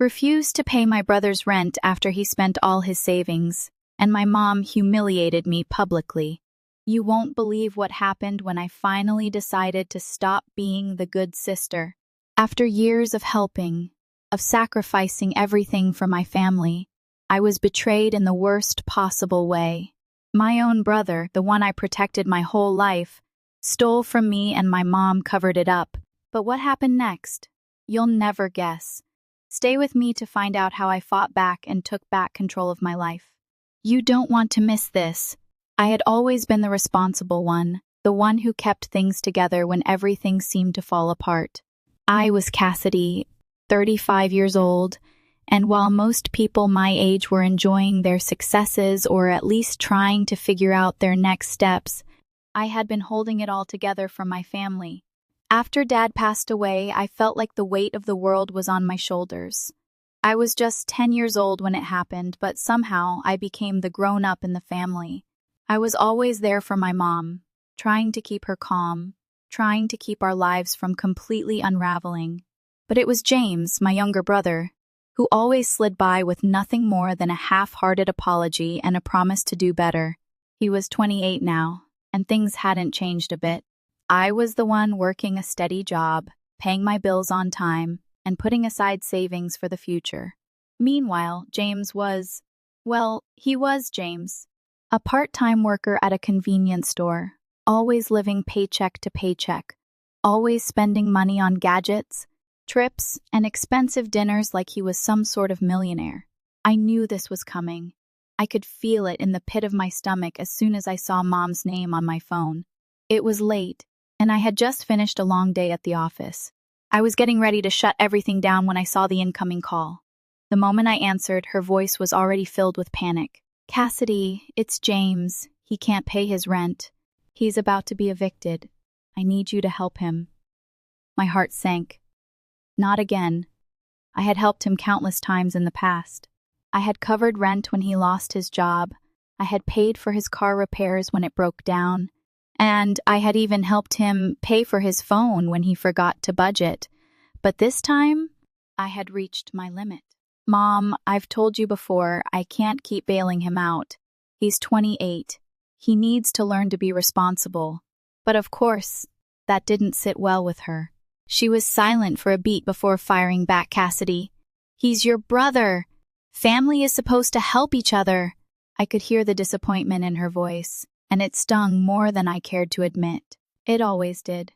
refused to pay my brother's rent after he spent all his savings, and my mom humiliated me publicly. You won't believe what happened when I finally decided to stop being the good sister. After years of helping, of sacrificing everything for my family, I was betrayed in the worst possible way. My own brother, the one I protected my whole life, stole from me and my mom covered it up. But what happened next? You'll never guess. Stay with me to find out how I fought back and took back control of my life. You don't want to miss this. I had always been the responsible one, the one who kept things together when everything seemed to fall apart. I was Cassidy, 35 years old, and while most people my age were enjoying their successes or at least trying to figure out their next steps, I had been holding it all together for my family. After Dad passed away, I felt like the weight of the world was on my shoulders. I was just 10 years old when it happened, but somehow I became the grown-up in the family. I was always there for my mom, trying to keep her calm, trying to keep our lives from completely unraveling. But it was James, my younger brother, who always slid by with nothing more than a half-hearted apology and a promise to do better. He was 28 now, and things hadn't changed a bit. I was the one working a steady job, paying my bills on time, and putting aside savings for the future. Meanwhile, James was, he was James, a part-time worker at a convenience store, always living paycheck to paycheck, always spending money on gadgets, trips, and expensive dinners like he was some sort of millionaire. I knew this was coming. I could feel it in the pit of my stomach as soon as I saw Mom's name on my phone. It was late, and I had just finished a long day at the office. I was getting ready to shut everything down when I saw the incoming call. The moment I answered, her voice was already filled with panic. "Cassidy, it's James. He can't pay his rent. He's about to be evicted. I need you to help him." My heart sank. Not again. I had helped him countless times in the past. I had covered rent when he lost his job. I had paid for his car repairs when it broke down. And I had even helped him pay for his phone when he forgot to budget. But this time, I had reached my limit. "Mom, I've told you before, I can't keep bailing him out. He's 28. He needs to learn to be responsible." But of course, that didn't sit well with her. She was silent for a beat before firing back. "Cassidy, he's your brother. Family is supposed to help each other." I could hear the disappointment in her voice, and it stung more than I cared to admit. It always did.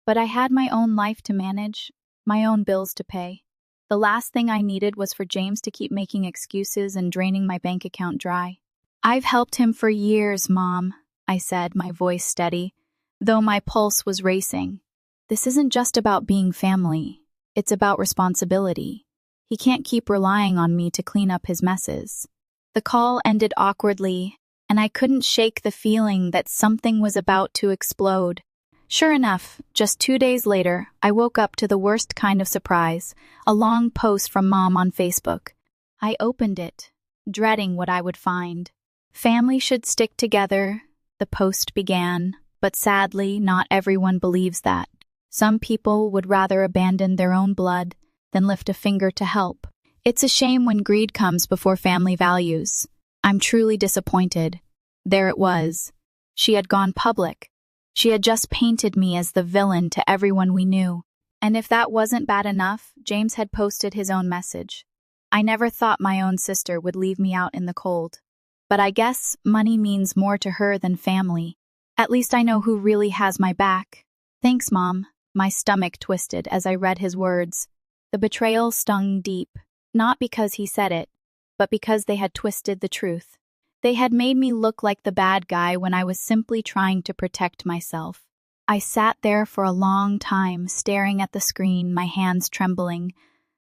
But I had my own life to manage, my own bills to pay. The last thing I needed was for James to keep making excuses and draining my bank account dry. "I've helped him for years, Mom," I said, my voice steady, though my pulse was racing. "This isn't just about being family. It's about responsibility. He can't keep relying on me to clean up his messes." The call ended awkwardly, and I couldn't shake the feeling that something was about to explode. Sure enough, just 2 days later, I woke up to the worst kind of surprise, a long post from Mom on Facebook. I opened it, dreading what I would find. "Family should stick together," the post began, but sadly, not everyone believes that. Some people would rather abandon their own blood than lift a finger to help. It's a shame when greed comes before family values. I'm truly disappointed. There it was. She had gone public. She had just painted me as the villain to everyone we knew. And if that wasn't bad enough, James had posted his own message. "I never thought my own sister would leave me out in the cold. But I guess money means more to her than family. At least I know who really has my back." "Thanks, Mom." My stomach twisted as I read his words. The betrayal stung deep, not because he said it, but because they had twisted the truth. They had made me look like the bad guy when I was simply trying to protect myself. I sat there for a long time, staring at the screen, my hands trembling.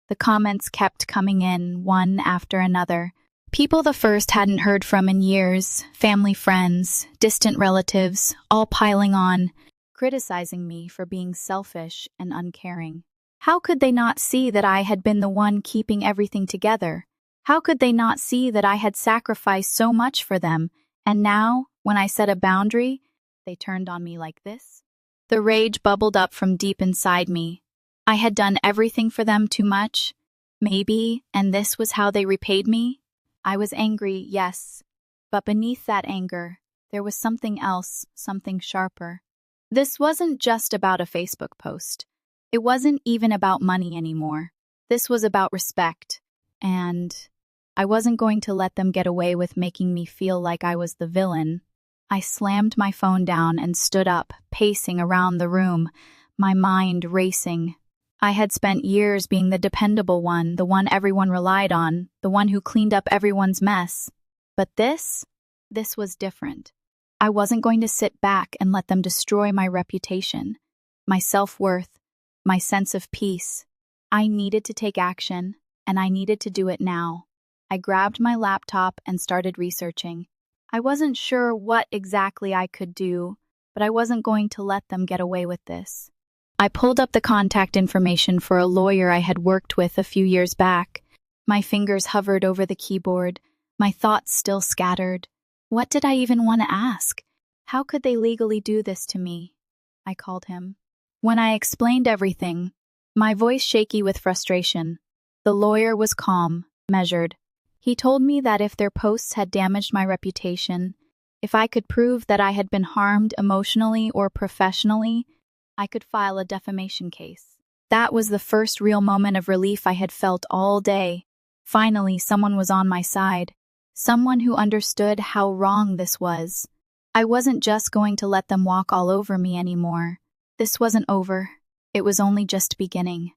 The comments kept coming in, one after another. People the first hadn't heard from in years, family friends, distant relatives, all piling on, criticizing me for being selfish and uncaring. How could they not see that I had been the one keeping everything together? How could they not see that I had sacrificed so much for them, and now, when I set a boundary, they turned on me like this? The rage bubbled up from deep inside me. I had done everything for them too much. Maybe, and this was how they repaid me? I was angry, yes. But beneath that anger, there was something else, something sharper. This wasn't just about a Facebook post. It wasn't even about money anymore. This was about respect. And I wasn't going to let them get away with making me feel like I was the villain. I slammed my phone down and stood up, pacing around the room, my mind racing. I had spent years being the dependable one, the one everyone relied on, the one who cleaned up everyone's mess. But this was different. I wasn't going to sit back and let them destroy my reputation, my self-worth, my sense of peace. I needed to take action, and I needed to do it now. I grabbed my laptop and started researching. I wasn't sure what exactly I could do, but I wasn't going to let them get away with this. I pulled up the contact information for a lawyer I had worked with a few years back. My fingers hovered over the keyboard, my thoughts still scattered. What did I even want to ask? How could they legally do this to me? I called him. When I explained everything, my voice shaky with frustration, the lawyer was calm, measured. He told me that if their posts had damaged my reputation, if I could prove that I had been harmed emotionally or professionally, I could file a defamation case. That was the first real moment of relief I had felt all day. Finally, someone was on my side. Someone who understood how wrong this was. I wasn't just going to let them walk all over me anymore. This wasn't over. It was only just beginning.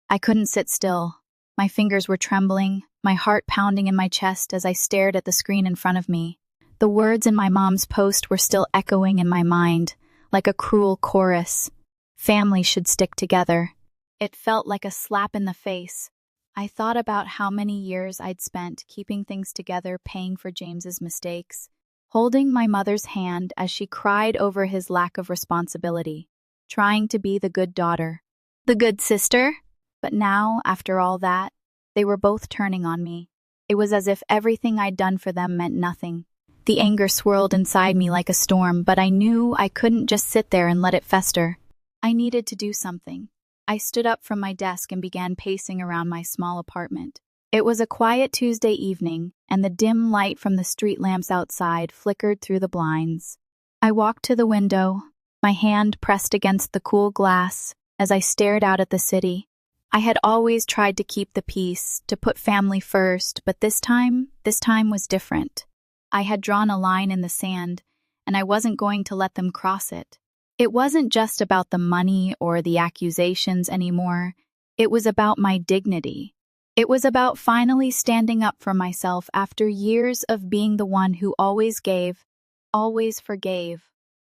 I couldn't sit still. My fingers were trembling, my heart pounding in my chest as I stared at the screen in front of me. The words in my mom's post were still echoing in my mind, like a cruel chorus. Family should stick together. It felt like a slap in the face. I thought about how many years I'd spent keeping things together, paying for James's mistakes, holding my mother's hand as she cried over his lack of responsibility, trying to be the good daughter, the good sister. But now, after all that, they were both turning on me. It was as if everything I'd done for them meant nothing. The anger swirled inside me like a storm, but I knew I couldn't just sit there and let it fester. I needed to do something. I stood up from my desk and began pacing around my small apartment. It was a quiet Tuesday evening, and the dim light from the street lamps outside flickered through the blinds. I walked to the window, my hand pressed against the cool glass as I stared out at the city. I had always tried to keep the peace, to put family first, but this time was different. I had drawn a line in the sand, and I wasn't going to let them cross it. It wasn't just about the money or the accusations anymore. It was about my dignity. It was about finally standing up for myself after years of being the one who always gave, always forgave,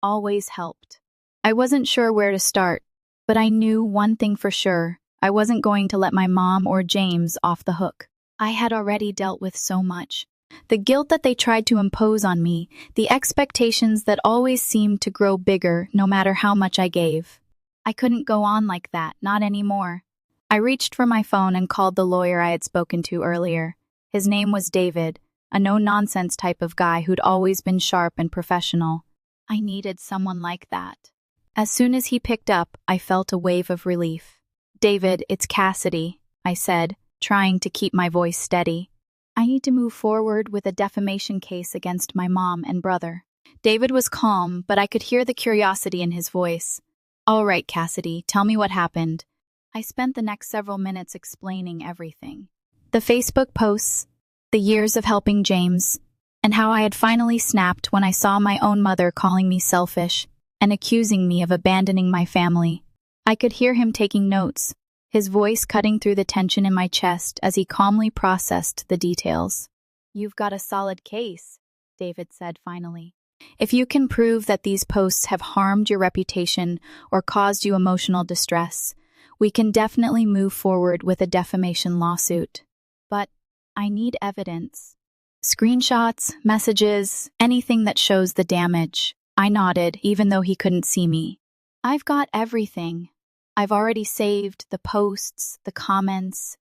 always helped. I wasn't sure where to start, but I knew one thing for sure. I wasn't going to let my mom or James off the hook. I had already dealt with so much. The guilt that they tried to impose on me, the expectations that always seemed to grow bigger no matter how much I gave. I couldn't go on like that, not anymore. I reached for my phone and called the lawyer I had spoken to earlier. His name was David, a no-nonsense type of guy who'd always been sharp and professional. I needed someone like that. As soon as he picked up, I felt a wave of relief. "David, it's Cassidy," I said, trying to keep my voice steady. "I need to move forward with a defamation case against my mom and brother." David was calm, but I could hear the curiosity in his voice. "All right, Cassidy, tell me what happened." I spent the next several minutes explaining everything. The Facebook posts, the years of helping James, and how I had finally snapped when I saw my own mother calling me selfish and accusing me of abandoning my family. I could hear him taking notes, his voice cutting through the tension in my chest as he calmly processed the details. "You've got a solid case," David said finally. "If you can prove that these posts have harmed your reputation or caused you emotional distress, we can definitely move forward with a defamation lawsuit. But I need evidence. Screenshots, messages, anything that shows the damage." I nodded, even though he couldn't see me. "I've got everything. I've already saved the posts, the comments,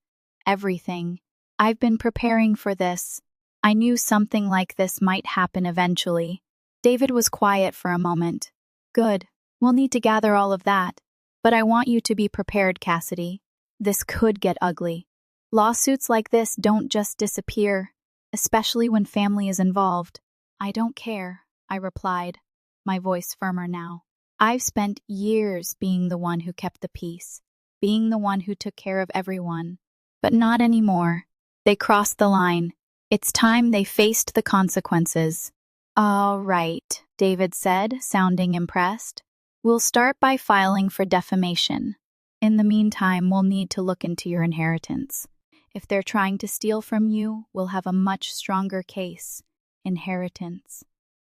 everything. I've been preparing for this. I knew something like this might happen eventually." David was quiet for a moment. "Good. We'll need to gather all of that. But I want you to be prepared, Cassidy. This could get ugly." Lawsuits like this don't just disappear, especially when family is involved. I don't care, I replied, my voice firmer now. I've spent years being the one who kept the peace, being the one who took care of everyone. But not anymore. They crossed the line. It's time they faced the consequences. All right, David said, sounding impressed. We'll start by filing for defamation. In the meantime, we'll need to look into your inheritance. If they're trying to steal from you, we'll have a much stronger case. Inheritance.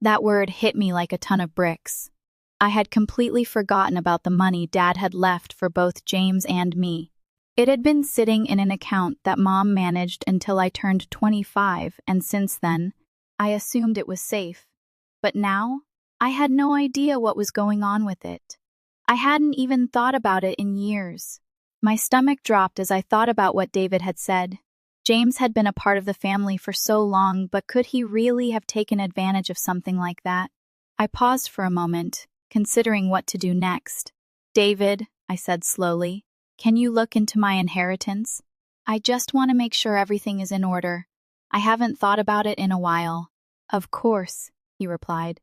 That word hit me like a ton of bricks. I had completely forgotten about the money Dad had left for both James and me. It had been sitting in an account that Mom managed until I turned 25, and since then, I assumed it was safe. But now, I had no idea what was going on with it. I hadn't even thought about it in years. My stomach dropped as I thought about what David had said. James had been a part of the family for so long, but could he really have taken advantage of something like that? I paused for a moment, considering what to do next. David, I said slowly, can you look into my inheritance? I just want to make sure everything is in order. I haven't thought about it in a while. Of course, he replied.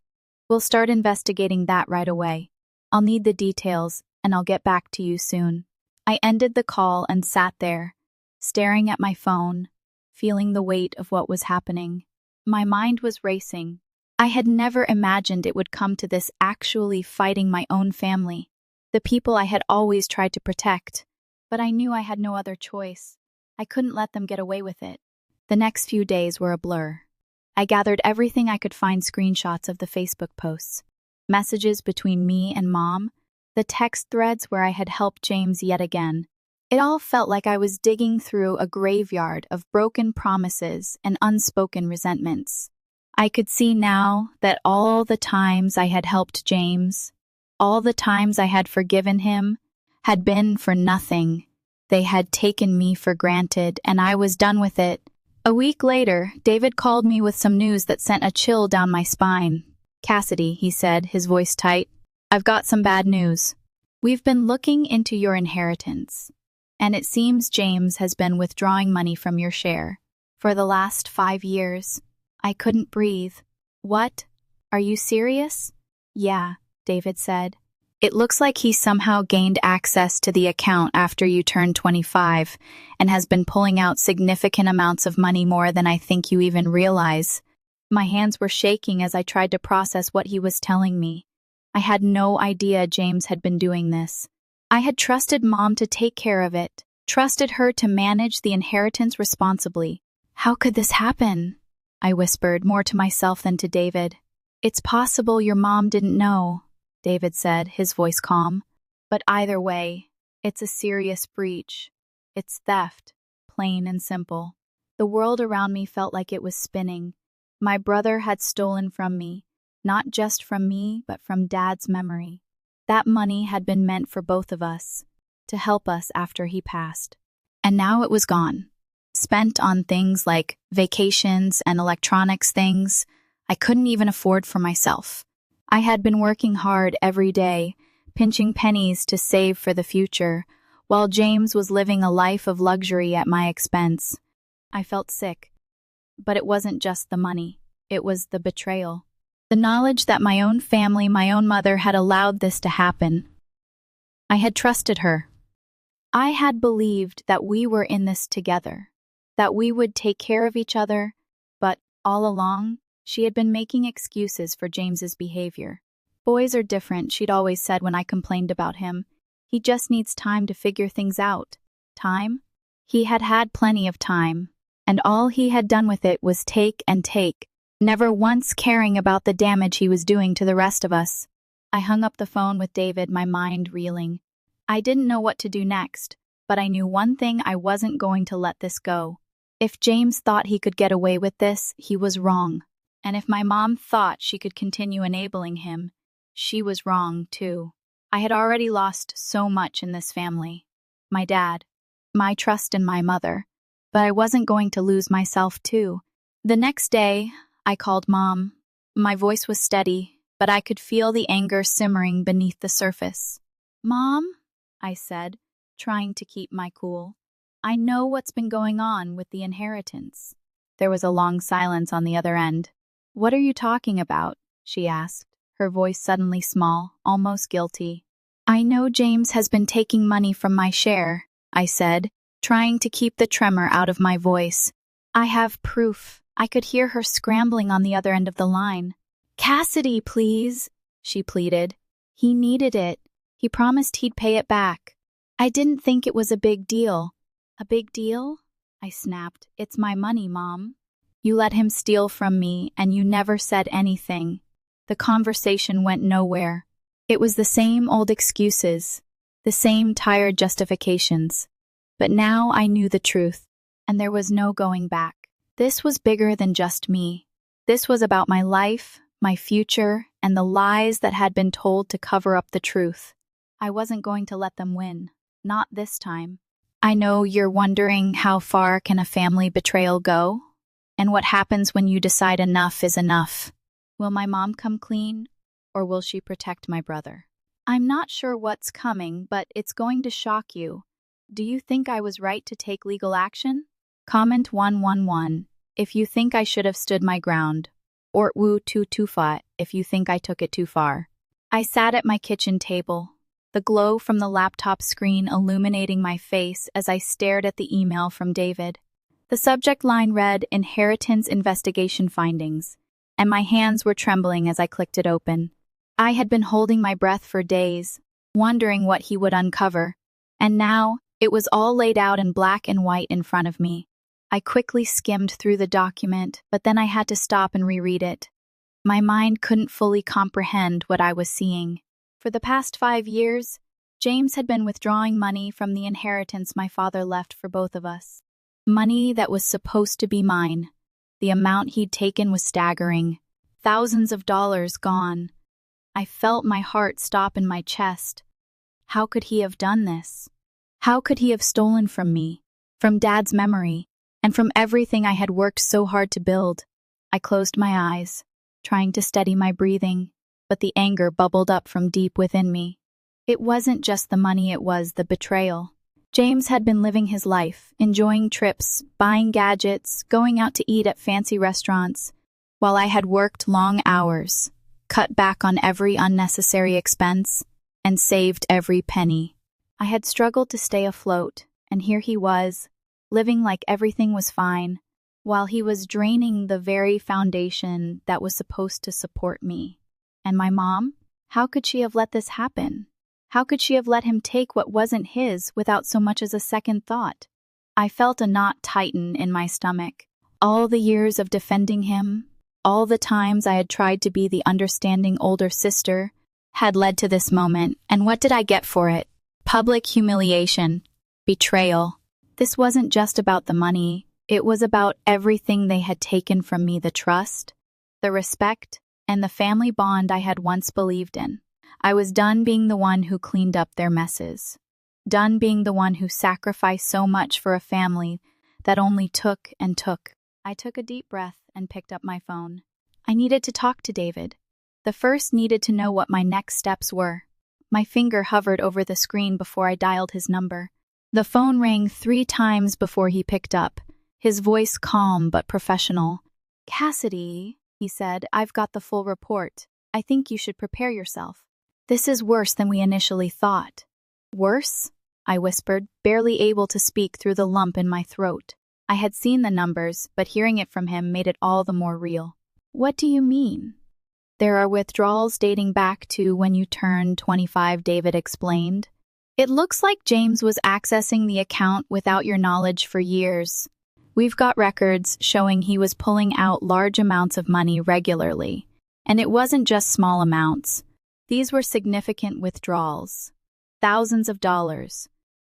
We'll start investigating that right away. I'll need the details, and I'll get back to you soon. I ended the call and sat there, staring at my phone, feeling the weight of what was happening. My mind was racing. I had never imagined it would come to this, actually fighting my own family, the people I had always tried to protect. But I knew I had no other choice. I couldn't let them get away with it. The next few days were a blur. I gathered everything I could find, screenshots of the Facebook posts, messages between me and Mom, the text threads where I had helped James yet again. It all felt like I was digging through a graveyard of broken promises and unspoken resentments. I could see now that all the times I had helped James, all the times I had forgiven him, had been for nothing. They had taken me for granted, and I was done with it. A week later, David called me with some news that sent a chill down my spine. Cassidy, he said, his voice tight, I've got some bad news. We've been looking into your inheritance, and it seems James has been withdrawing money from your share for the last 5 years. I couldn't breathe. What? Are you serious? Yeah, David said. It looks like he somehow gained access to the account after you turned 25 and has been pulling out significant amounts of money, more than I think you even realize. My hands were shaking as I tried to process what he was telling me. I had no idea James had been doing this. I had trusted Mom to take care of it, trusted her to manage the inheritance responsibly. How could this happen? I whispered, more to myself than to David. It's possible your mom didn't know, David said, his voice calm. But either way, it's a serious breach. It's theft, plain and simple. The world around me felt like it was spinning. My brother had stolen from me, not just from me, but from Dad's memory. That money had been meant for both of us, to help us after he passed. And now it was gone. Spent on things like vacations and electronics things I couldn't even afford for myself. I had been working hard every day, pinching pennies to save for the future, while James was living a life of luxury at my expense. I felt sick. But it wasn't just the money. It was the betrayal. The knowledge that my own family, my own mother, had allowed this to happen. I had trusted her. I had believed that we were in this together, that we would take care of each other, but all along, she had been making excuses for James's behavior. Boys are different, she'd always said when I complained about him. He just needs time to figure things out. Time? He had had plenty of time, and all he had done with it was take and take, never once caring about the damage he was doing to the rest of us. I hung up the phone with David, my mind reeling. I didn't know what to do next, but I knew one thing: I wasn't going to let this go. If James thought he could get away with this, he was wrong. And if my mom thought she could continue enabling him, she was wrong too. I had already lost so much in this family. My dad, my trust in my mother, but I wasn't going to lose myself too. The next day, I called Mom. My voice was steady, but I could feel the anger simmering beneath the surface. Mom, I said, trying to keep my cool. I know what's been going on with the inheritance. There was a long silence on the other end. What are you talking about? She asked, her voice suddenly small, almost guilty. I know James has been taking money from my share, I said, trying to keep the tremor out of my voice. I have proof. I could hear her scrambling on the other end of the line. Cassidy, please, she pleaded. He needed it. He promised he'd pay it back. I didn't think it was a big deal. A big deal? I snapped. It's my money, Mom. You let him steal from me, and you never said anything. The conversation went nowhere. It was the same old excuses, the same tired justifications. But now I knew the truth, and there was no going back. This was bigger than just me. This was about my life, my future, and the lies that had been told to cover up the truth. I wasn't going to let them win. Not this time. I know you're wondering how far can a family betrayal go? And what happens when you decide enough is enough? Will my mom come clean, or will she protect my brother? I'm not sure what's coming, but it's going to shock you. Do you think I was right to take legal action? Comment 111 if you think I should have stood my ground, or woo 225 if you think I took it too far. I sat at my kitchen table, the glow from the laptop screen illuminating my face as I stared at the email from David. The subject line read, Inheritance Investigation Findings, and my hands were trembling as I clicked it open. I had been holding my breath for days, wondering what he would uncover, and now it was all laid out in black and white in front of me. I quickly skimmed through the document, but then I had to stop and reread it. My mind couldn't fully comprehend what I was seeing. For the past 5 years, James had been withdrawing money from the inheritance my father left for both of us. Money that was supposed to be mine. The amount he'd taken was staggering. Thousands of dollars gone. I felt my heart stop in my chest. How could he have done this? How could he have stolen from me, from Dad's memory, and from everything I had worked so hard to build? I closed my eyes, trying to steady my breathing, but the anger bubbled up from deep within me. It wasn't just the money, it was the betrayal. James had been living his life, enjoying trips, buying gadgets, going out to eat at fancy restaurants, while I had worked long hours, cut back on every unnecessary expense, and saved every penny. I had struggled to stay afloat, and here he was, living like everything was fine, while he was draining the very foundation that was supposed to support me. And my mom? How could she have let this happen? How could she have let him take what wasn't his without so much as a second thought? I felt a knot tighten in my stomach. All the years of defending him, all the times I had tried to be the understanding older sister, had led to this moment, and what did I get for it? Public humiliation, betrayal. This wasn't just about the money, it was about everything they had taken from me, the trust, the respect, and the family bond I had once believed in. I was done being the one who cleaned up their messes. Done being the one who sacrificed so much for a family that only took and took. I took a deep breath and picked up my phone. I needed to talk to David. The first needed to know what my next steps were. My finger hovered over the screen before I dialed his number. The phone rang 3 times before he picked up, his voice calm but professional. Cassidy, he said, I've got the full report. I think you should prepare yourself. This is worse than we initially thought. Worse? I whispered, barely able to speak through the lump in my throat. I had seen the numbers, but hearing it from him made it all the more real. What do you mean? There are withdrawals dating back to when you turned 25, David explained. It looks like James was accessing the account without your knowledge for years. We've got records showing he was pulling out large amounts of money regularly. And it wasn't just small amounts. These were significant withdrawals. Thousands of dollars.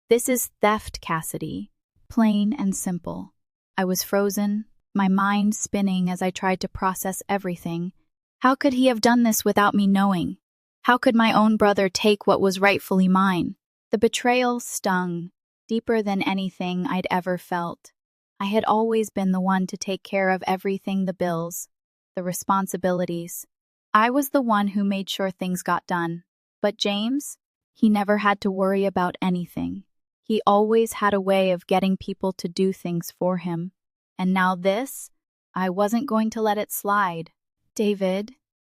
This is theft, Cassidy. Plain and simple. I was frozen, my mind spinning as I tried to process everything. How could he have done this without me knowing? How could my own brother take what was rightfully mine? The betrayal stung, deeper than anything I'd ever felt. I had always been the one to take care of everything, the bills, the responsibilities. I was the one who made sure things got done. But James? He never had to worry about anything. He always had a way of getting people to do things for him. And now this? I wasn't going to let it slide. David,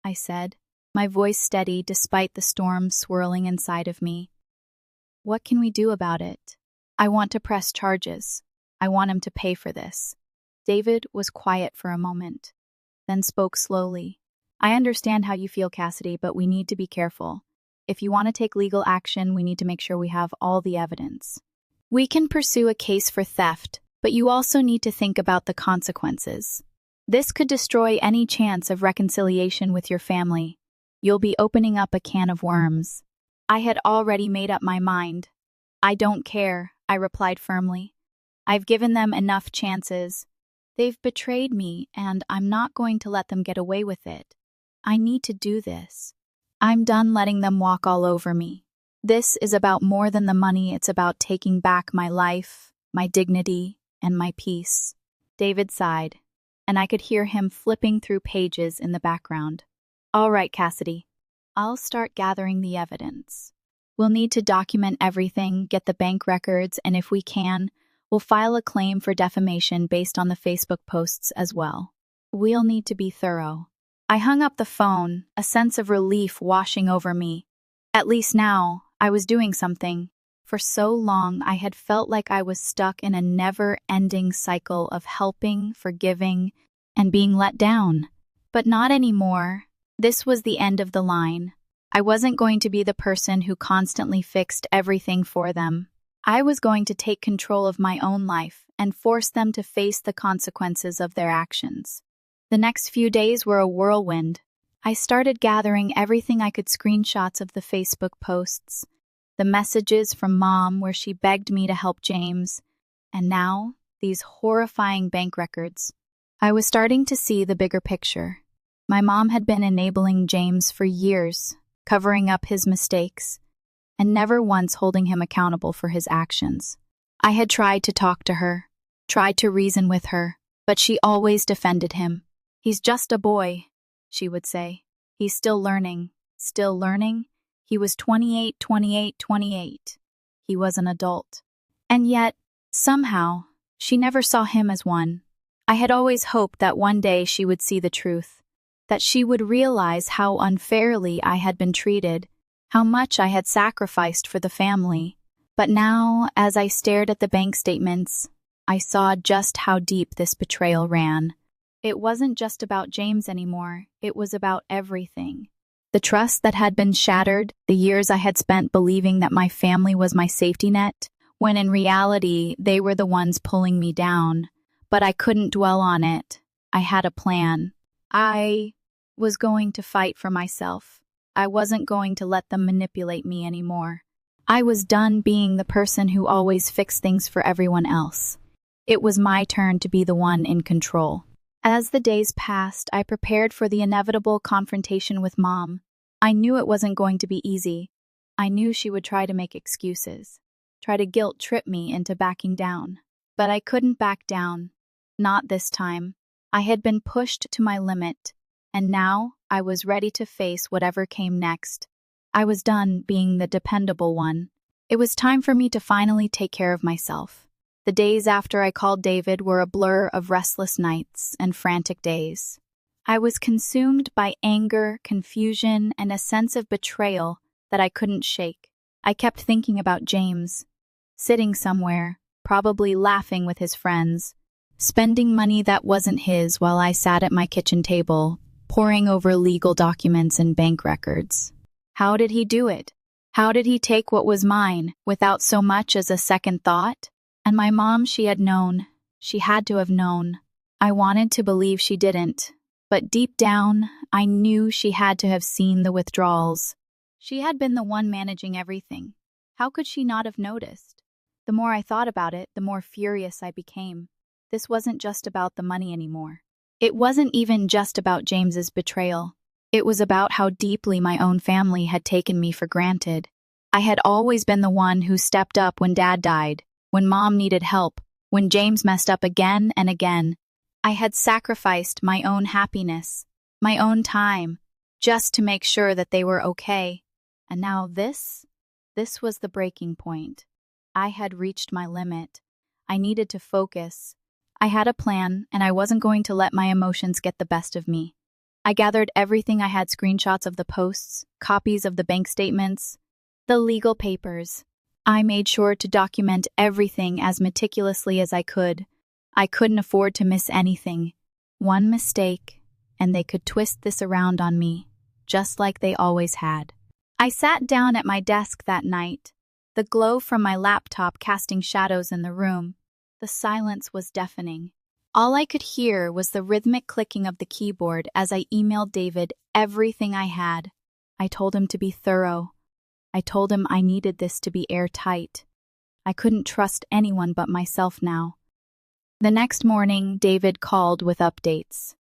I said, my voice steady despite the storm swirling inside of me. What can we do about it? I want to press charges. I want him to pay for this. David was quiet for a moment, then spoke slowly. I understand how you feel, Cassidy, but we need to be careful. If you want to take legal action, we need to make sure we have all the evidence. We can pursue a case for theft, but you also need to think about the consequences. This could destroy any chance of reconciliation with your family. You'll be opening up a can of worms. I had already made up my mind. I don't care, I replied firmly. I've given them enough chances. They've betrayed me, and I'm not going to let them get away with it. I need to do this. I'm done letting them walk all over me. This is about more than the money. It's about taking back my life, my dignity, and my peace. David sighed, and I could hear him flipping through pages in the background. All right, Cassidy. I'll start gathering the evidence. We'll need to document everything, get the bank records, and if we can, we'll file a claim for defamation based on the Facebook posts as well. We'll need to be thorough. I hung up the phone, a sense of relief washing over me. At least now, I was doing something. For so long, I had felt like I was stuck in a never-ending cycle of helping, forgiving, and being let down. But not anymore. This was the end of the line. I wasn't going to be the person who constantly fixed everything for them. I was going to take control of my own life and force them to face the consequences of their actions. The next few days were a whirlwind. I started gathering everything I could, screenshots of the Facebook posts, the messages from Mom where she begged me to help James, and now these horrifying bank records. I was starting to see the bigger picture. My mom had been enabling James for years, covering up his mistakes, and never once holding him accountable for his actions. I had tried to talk to her, tried to reason with her, but she always defended him. He's just a boy, she would say. He's still learning. Still learning? He was 28. He was an adult. And yet, somehow, she never saw him as one. I had always hoped that one day she would see the truth, that she would realize how unfairly I had been treated, how much I had sacrificed for the family. But now, as I stared at the bank statements, I saw just how deep this betrayal ran. It wasn't just about James anymore, it was about everything. The trust that had been shattered, the years I had spent believing that my family was my safety net, when in reality they were the ones pulling me down. But I couldn't dwell on it. I had a plan. I was going to fight for myself. I wasn't going to let them manipulate me anymore. I was done being the person who always fixed things for everyone else. It was my turn to be the one in control. As the days passed, I prepared for the inevitable confrontation with Mom. I knew it wasn't going to be easy. I knew she would try to make excuses, try to guilt-trip me into backing down. But I couldn't back down. Not this time. I had been pushed to my limit, and now I was ready to face whatever came next. I was done being the dependable one. It was time for me to finally take care of myself. The days after I called David were a blur of restless nights and frantic days. I was consumed by anger, confusion, and a sense of betrayal that I couldn't shake. I kept thinking about James, sitting somewhere, probably laughing with his friends, spending money that wasn't his while I sat at my kitchen table, poring over legal documents and bank records. How did he do it? How did he take what was mine without so much as a second thought? And my mom, she had known. She had to have known. I wanted to believe she didn't, but deep down, I knew she had to have seen the withdrawals. She had been the one managing everything. How could she not have noticed? The more I thought about it, the more furious I became. This wasn't just about the money anymore. It wasn't even just about James's betrayal. It was about how deeply my own family had taken me for granted. I had always been the one who stepped up when Dad died, when Mom needed help, when James messed up again and again. I had sacrificed my own happiness, my own time, just to make sure that they were okay. And now this was the breaking point. I had reached my limit. I needed to focus. I had a plan, and I wasn't going to let my emotions get the best of me. I gathered everything. I had screenshots of the posts, copies of the bank statements, the legal papers. I made sure to document everything as meticulously as I could. I couldn't afford to miss anything. One mistake, and they could twist this around on me, just like they always had. I sat down at my desk that night, the glow from my laptop casting shadows in the room. The silence was deafening. All I could hear was the rhythmic clicking of the keyboard as I emailed David everything I had. I told him to be thorough. I told him I needed this to be airtight. I couldn't trust anyone but myself now. The next morning, David called with updates.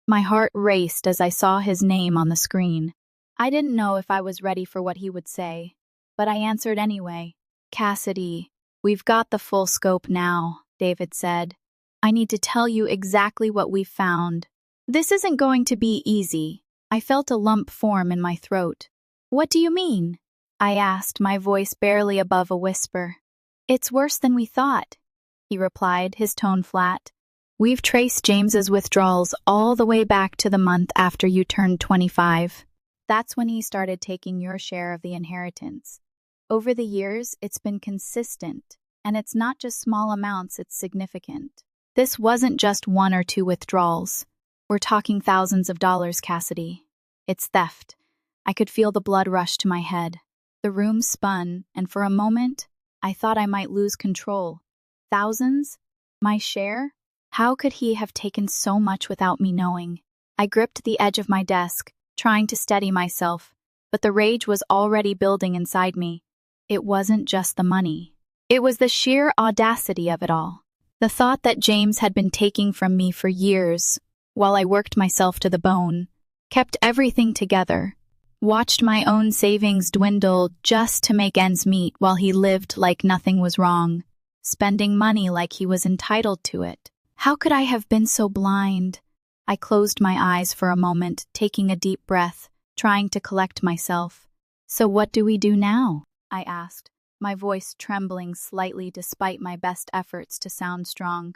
My heart raced as I saw his name on the screen. I didn't know if I was ready for what he would say, but I answered anyway. "Cassidy, we've got the full scope now," David said. "I need to tell you exactly what we've found. This isn't going to be easy." I felt a lump form in my throat. "What do you mean?" I asked, my voice barely above a whisper. "It's worse than we thought," he replied, his tone flat. "We've traced James's withdrawals all the way back to the month after you turned 25. That's when he started taking your share of the inheritance. Over the years, it's been consistent, and it's not just small amounts, it's significant. This wasn't just one or two withdrawals. We're talking thousands of dollars, Cassidy. It's theft." I could feel the blood rush to my head. The room spun, and for a moment, I thought I might lose control. Thousands? My share? How could he have taken so much without me knowing? I gripped the edge of my desk, trying to steady myself, but the rage was already building inside me. It wasn't just the money. It was the sheer audacity of it all. The thought that James had been taking from me for years, while I worked myself to the bone, kept everything together, watched my own savings dwindle just to make ends meet while he lived like nothing was wrong, spending money like he was entitled to it. How could I have been so blind? I closed my eyes for a moment, taking a deep breath, trying to collect myself. "So what do we do now?" I asked, my voice trembling slightly despite my best efforts to sound strong.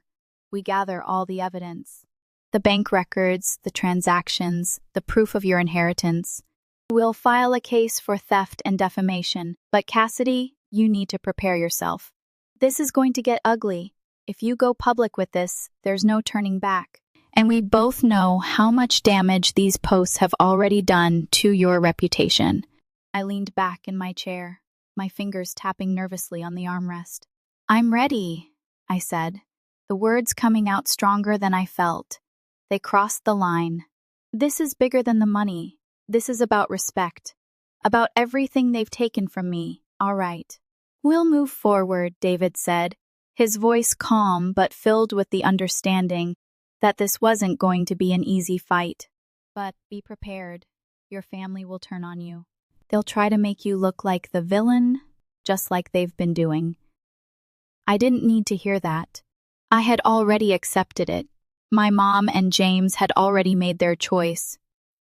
"We gather all the evidence. The bank records, the transactions, the proof of your inheritance. We'll file a case for theft and defamation, but Cassidy, you need to prepare yourself. This is going to get ugly. If you go public with this, there's no turning back. And we both know how much damage these posts have already done to your reputation." I leaned back in my chair, my fingers tapping nervously on the armrest. "I'm ready," I said, the words coming out stronger than I felt. They crossed the line. "This is bigger than the money. This is about respect. About everything they've taken from me, all right." "We'll move forward," David said, his voice calm but filled with the understanding that this wasn't going to be an easy fight. "But be prepared. Your family will turn on you. They'll try to make you look like the villain, just like they've been doing." I didn't need to hear that. I had already accepted it. My mom and James had already made their choice.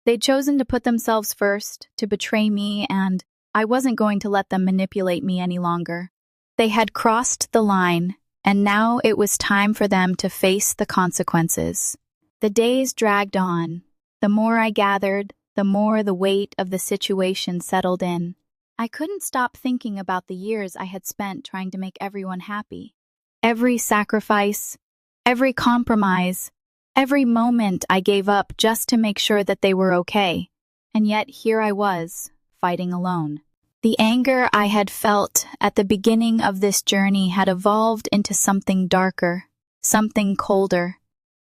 They'd chosen to put themselves first, to betray me, and I wasn't going to let them manipulate me any longer. They had crossed the line, and now it was time for them to face the consequences. The days dragged on. The more I gathered, the more the weight of the situation settled in. I couldn't stop thinking about the years I had spent trying to make everyone happy. Every sacrifice, every compromise, every moment I gave up just to make sure that they were okay. And yet here I was, fighting alone. The anger I had felt at the beginning of this journey had evolved into something darker, something colder.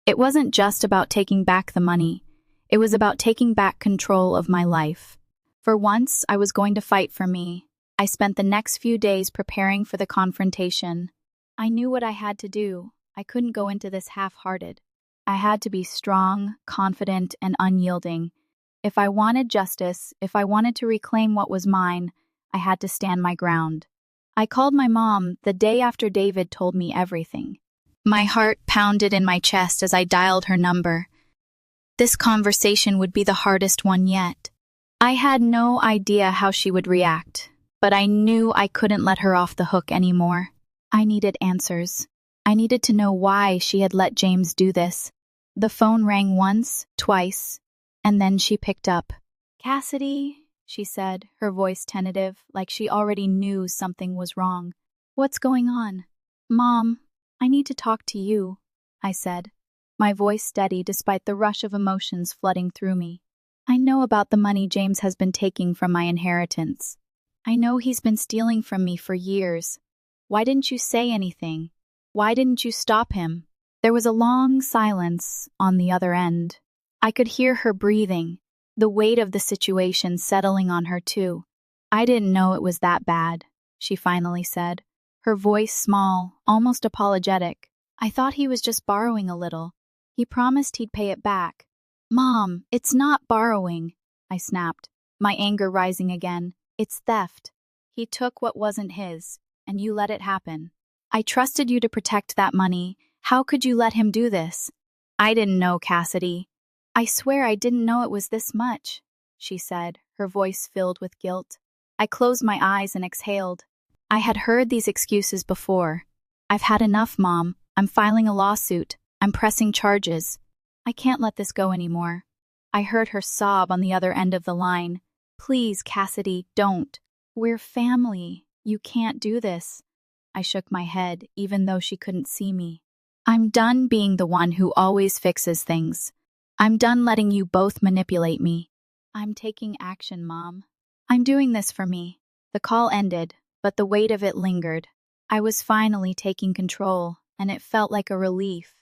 It wasn't just about taking back the money. It was about taking back control of my life. For once, I was going to fight for me. I spent the next few days preparing for the confrontation. I knew what I had to do. I couldn't go into this half-hearted. I had to be strong, confident, and unyielding. If I wanted justice, if I wanted to reclaim what was mine, I had to stand my ground. I called my mom the day after David told me everything. My heart pounded in my chest as I dialed her number. This conversation would be the hardest one yet. I had no idea how she would react, but I knew I couldn't let her off the hook anymore. I needed answers. I needed to know why she had let James do this. The phone rang once, twice, and then she picked up. "Cassidy," she said, her voice tentative, like she already knew something was wrong. "What's going on?" "Mom, I need to talk to you," I said, my voice steady despite the rush of emotions flooding through me. "I know about the money James has been taking from my inheritance. I know he's been stealing from me for years. Why didn't you say anything? Why didn't you stop him?" There was a long silence on the other end. I could hear her breathing, the weight of the situation settling on her too. "I didn't know it was that bad," she finally said, her voice small, almost apologetic. "I thought he was just borrowing a little. He promised he'd pay it back." "Mom, it's not borrowing," I snapped, my anger rising again. "It's theft. He took what wasn't his, and you let it happen. I trusted you to protect that money. How could you let him do this?" "I didn't know, Cassidy. I swear I didn't know it was this much," she said, her voice filled with guilt. I closed my eyes and exhaled. I had heard these excuses before. "I've had enough, Mom. I'm filing a lawsuit. I'm pressing charges. I can't let this go anymore." I heard her sob on the other end of the line. "Please, Cassidy, don't. We're family. You can't do this." I shook my head, even though she couldn't see me. "I'm done being the one who always fixes things. I'm done letting you both manipulate me. I'm taking action, Mom. I'm doing this for me." The call ended, but the weight of it lingered. I was finally taking control, and it felt like a relief.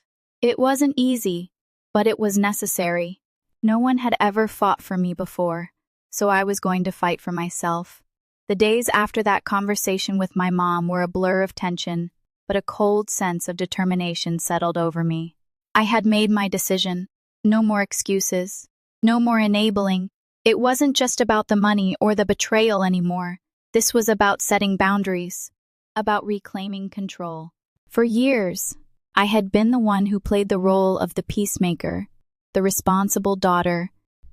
It wasn't easy, but it was necessary. No one had ever fought for me before, so I was going to fight for myself. The days after that conversation with my mom were a blur of tension, but a cold sense of determination settled over me. I had made my decision. No more excuses. No more enabling. It wasn't just about the money or the betrayal anymore. This was about setting boundaries, about reclaiming control. For years, I had been the one who played the role of the peacemaker, the responsible daughter,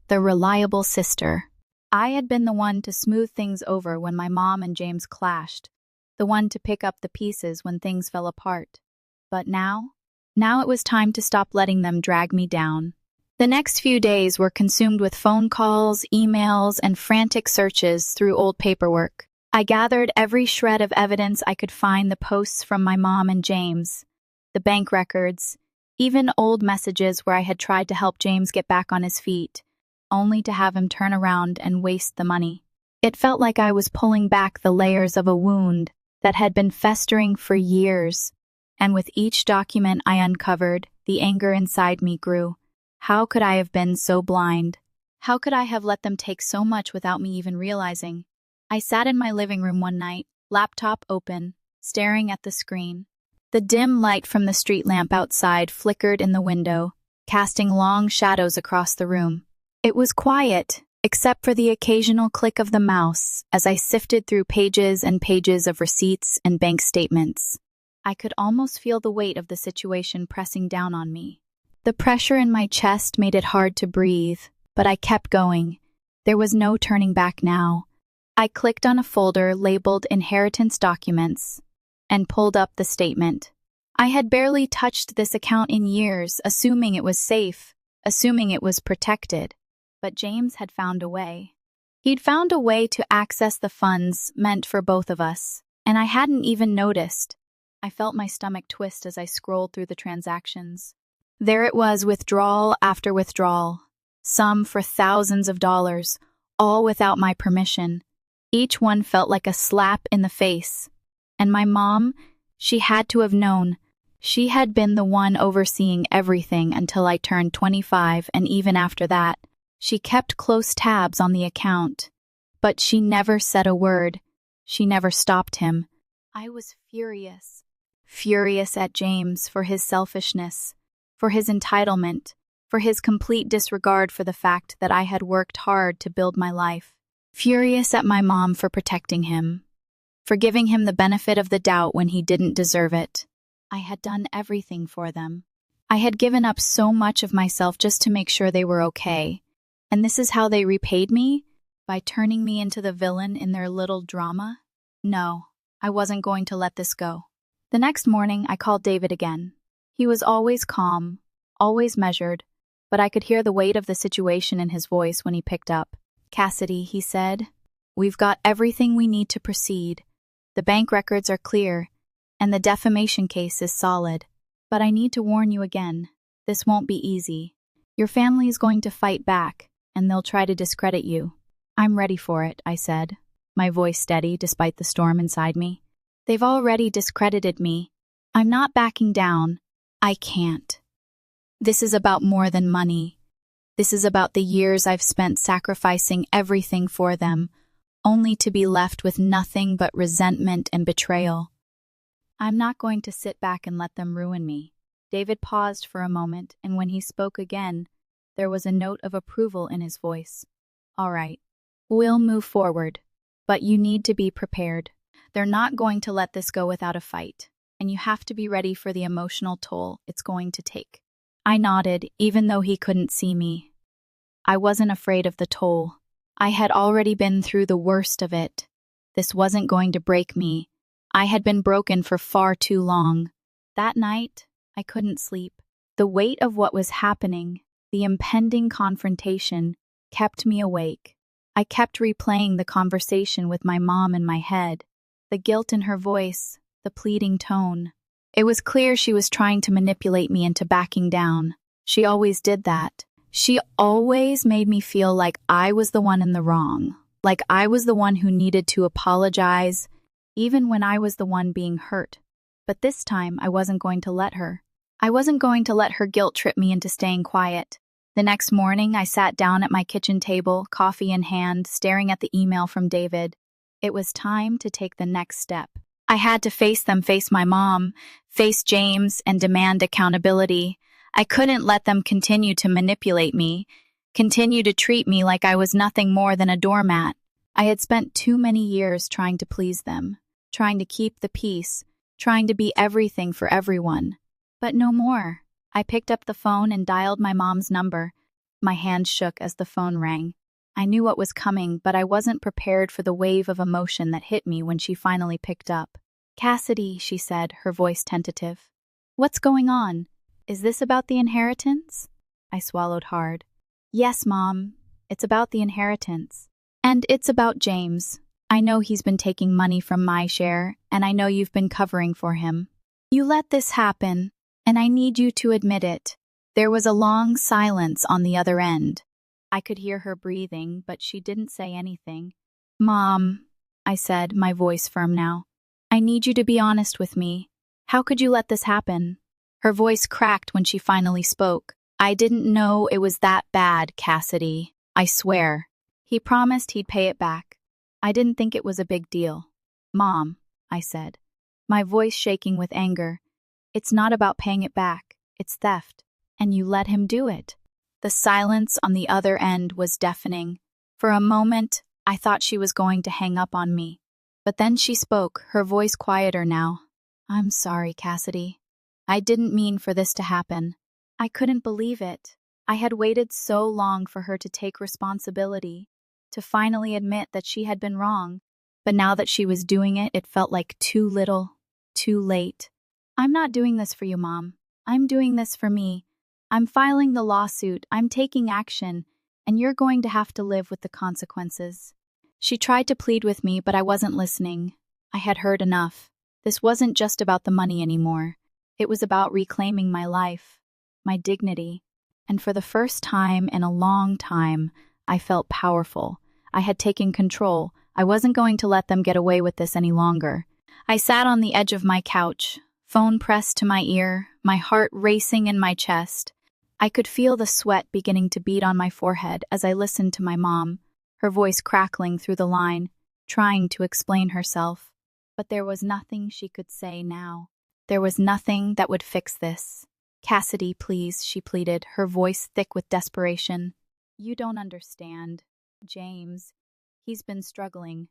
the reliable sister. I had been the one to smooth things over when my mom and James clashed, the one to pick up the pieces when things fell apart. But now it was time to stop letting them drag me down. The next few days were consumed with phone calls, emails, and frantic searches through old paperwork. I gathered every shred of evidence I could find: the posts from my mom and James, the bank records, even old messages where I had tried to help James get back on his feet, only to have him turn around and waste the money. It felt like I was pulling back the layers of a wound that had been festering for years, and with each document I uncovered, the anger inside me grew. How could I have been so blind? How could I have let them take so much without me even realizing? I sat in my living room one night, laptop open, staring at the screen. The dim light from the street lamp outside flickered in the window, casting long shadows across the room. It was quiet, except for the occasional click of the mouse as I sifted through pages and pages of receipts and bank statements. I could almost feel the weight of the situation pressing down on me. The pressure in my chest made it hard to breathe, but I kept going. There was no turning back now. I clicked on a folder labeled Inheritance Documents and pulled up the statement. I had barely touched this account in years, assuming it was safe, assuming it was protected. But James had found a way. He'd found a way to access the funds meant for both of us, and I hadn't even noticed. I felt my stomach twist as I scrolled through the transactions. There it was, withdrawal after withdrawal, some for thousands of dollars, all without my permission. Each one felt like a slap in the face. And my mom, she had to have known. She had been the one overseeing everything until I turned 25, and even after that, she kept close tabs on the account. But she never said a word. She never stopped him. I was furious. Furious at James for his selfishness, for his entitlement, for his complete disregard for the fact that I had worked hard to build my life. Furious at my mom for protecting him, for giving him the benefit of the doubt when he didn't deserve it. I had done everything for them. I had given up so much of myself just to make sure they were okay. And this is how they repaid me? By turning me into the villain in their little drama? No, I wasn't going to let this go. The next morning, I called David again. He was always calm, always measured, but I could hear the weight of the situation in his voice when he picked up. "Cassidy," he said, "we've got everything we need to proceed. The bank records are clear, and the defamation case is solid. But I need to warn you again, this won't be easy. Your family is going to fight back, and they'll try to discredit you." "I'm ready for it," I said, my voice steady despite the storm inside me. "They've already discredited me. I'm not backing down. I can't. This is about more than money. This is about the years I've spent sacrificing everything for them, only to be left with nothing but resentment and betrayal. I'm not going to sit back and let them ruin me." David paused for a moment, and when he spoke again, there was a note of approval in his voice. "All right, we'll move forward, but you need to be prepared. They're not going to let this go without a fight, and you have to be ready for the emotional toll it's going to take." I nodded, even though he couldn't see me. I wasn't afraid of the toll. I had already been through the worst of it. This wasn't going to break me. I had been broken for far too long. That night, I couldn't sleep. The weight of what was happening, the impending confrontation, kept me awake. I kept replaying the conversation with my mom in my head, the guilt in her voice, the pleading tone. It was clear she was trying to manipulate me into backing down. She always did that. She always made me feel like I was the one in the wrong, like I was the one who needed to apologize, even when I was the one being hurt. But this time, I wasn't going to let her. I wasn't going to let her guilt trip me into staying quiet. The next morning, I sat down at my kitchen table, coffee in hand, staring at the email from David. It was time to take the next step. I had to face my mom, face James, and demand accountability. I couldn't let them continue to manipulate me, continue to treat me like I was nothing more than a doormat. I had spent too many years trying to please them, trying to keep the peace, trying to be everything for everyone. But no more. I picked up the phone and dialed my mom's number. My hand shook as the phone rang. I knew what was coming, but I wasn't prepared for the wave of emotion that hit me when she finally picked up. "Cassidy," she said, her voice tentative. "What's going on? Is this about the inheritance?" I swallowed hard. "Yes, Mom. It's about the inheritance. And it's about James. I know he's been taking money from my share, and I know you've been covering for him. You let this happen, and I need you to admit it." There was a long silence on the other end. I could hear her breathing, but she didn't say anything. "Mom," I said, my voice firm now, "I need you to be honest with me. How could you let this happen?" Her voice cracked when she finally spoke. "I didn't know it was that bad, Cassidy. I swear. He promised he'd pay it back. I didn't think it was a big deal." "Mom," I said, my voice shaking with anger, "it's not about paying it back. It's theft. And you let him do it." The silence on the other end was deafening. For a moment, I thought she was going to hang up on me. But then she spoke, her voice quieter now. "I'm sorry, Cassidy. I didn't mean for this to happen. I couldn't believe it. I had waited so long for her to take responsibility, to finally admit that she had been wrong. But now that she was doing it, it felt like too little, too late. I'm not doing this for you, Mom. I'm doing this for me. I'm filing the lawsuit, I'm taking action, and you're going to have to live with the consequences." She tried to plead with me, but I wasn't listening. I had heard enough. This wasn't just about the money anymore. It was about reclaiming my life, my dignity. And for the first time in a long time, I felt powerful. I had taken control. I wasn't going to let them get away with this any longer. I sat on the edge of my couch, phone pressed to my ear, my heart racing in my chest. I could feel the sweat beginning to beat on my forehead as I listened to my mom, her voice crackling through the line, trying to explain herself. But there was nothing she could say now. There was nothing that would fix this. "Cassidy, please," she pleaded, her voice thick with desperation. "You don't understand. James, he's been struggling.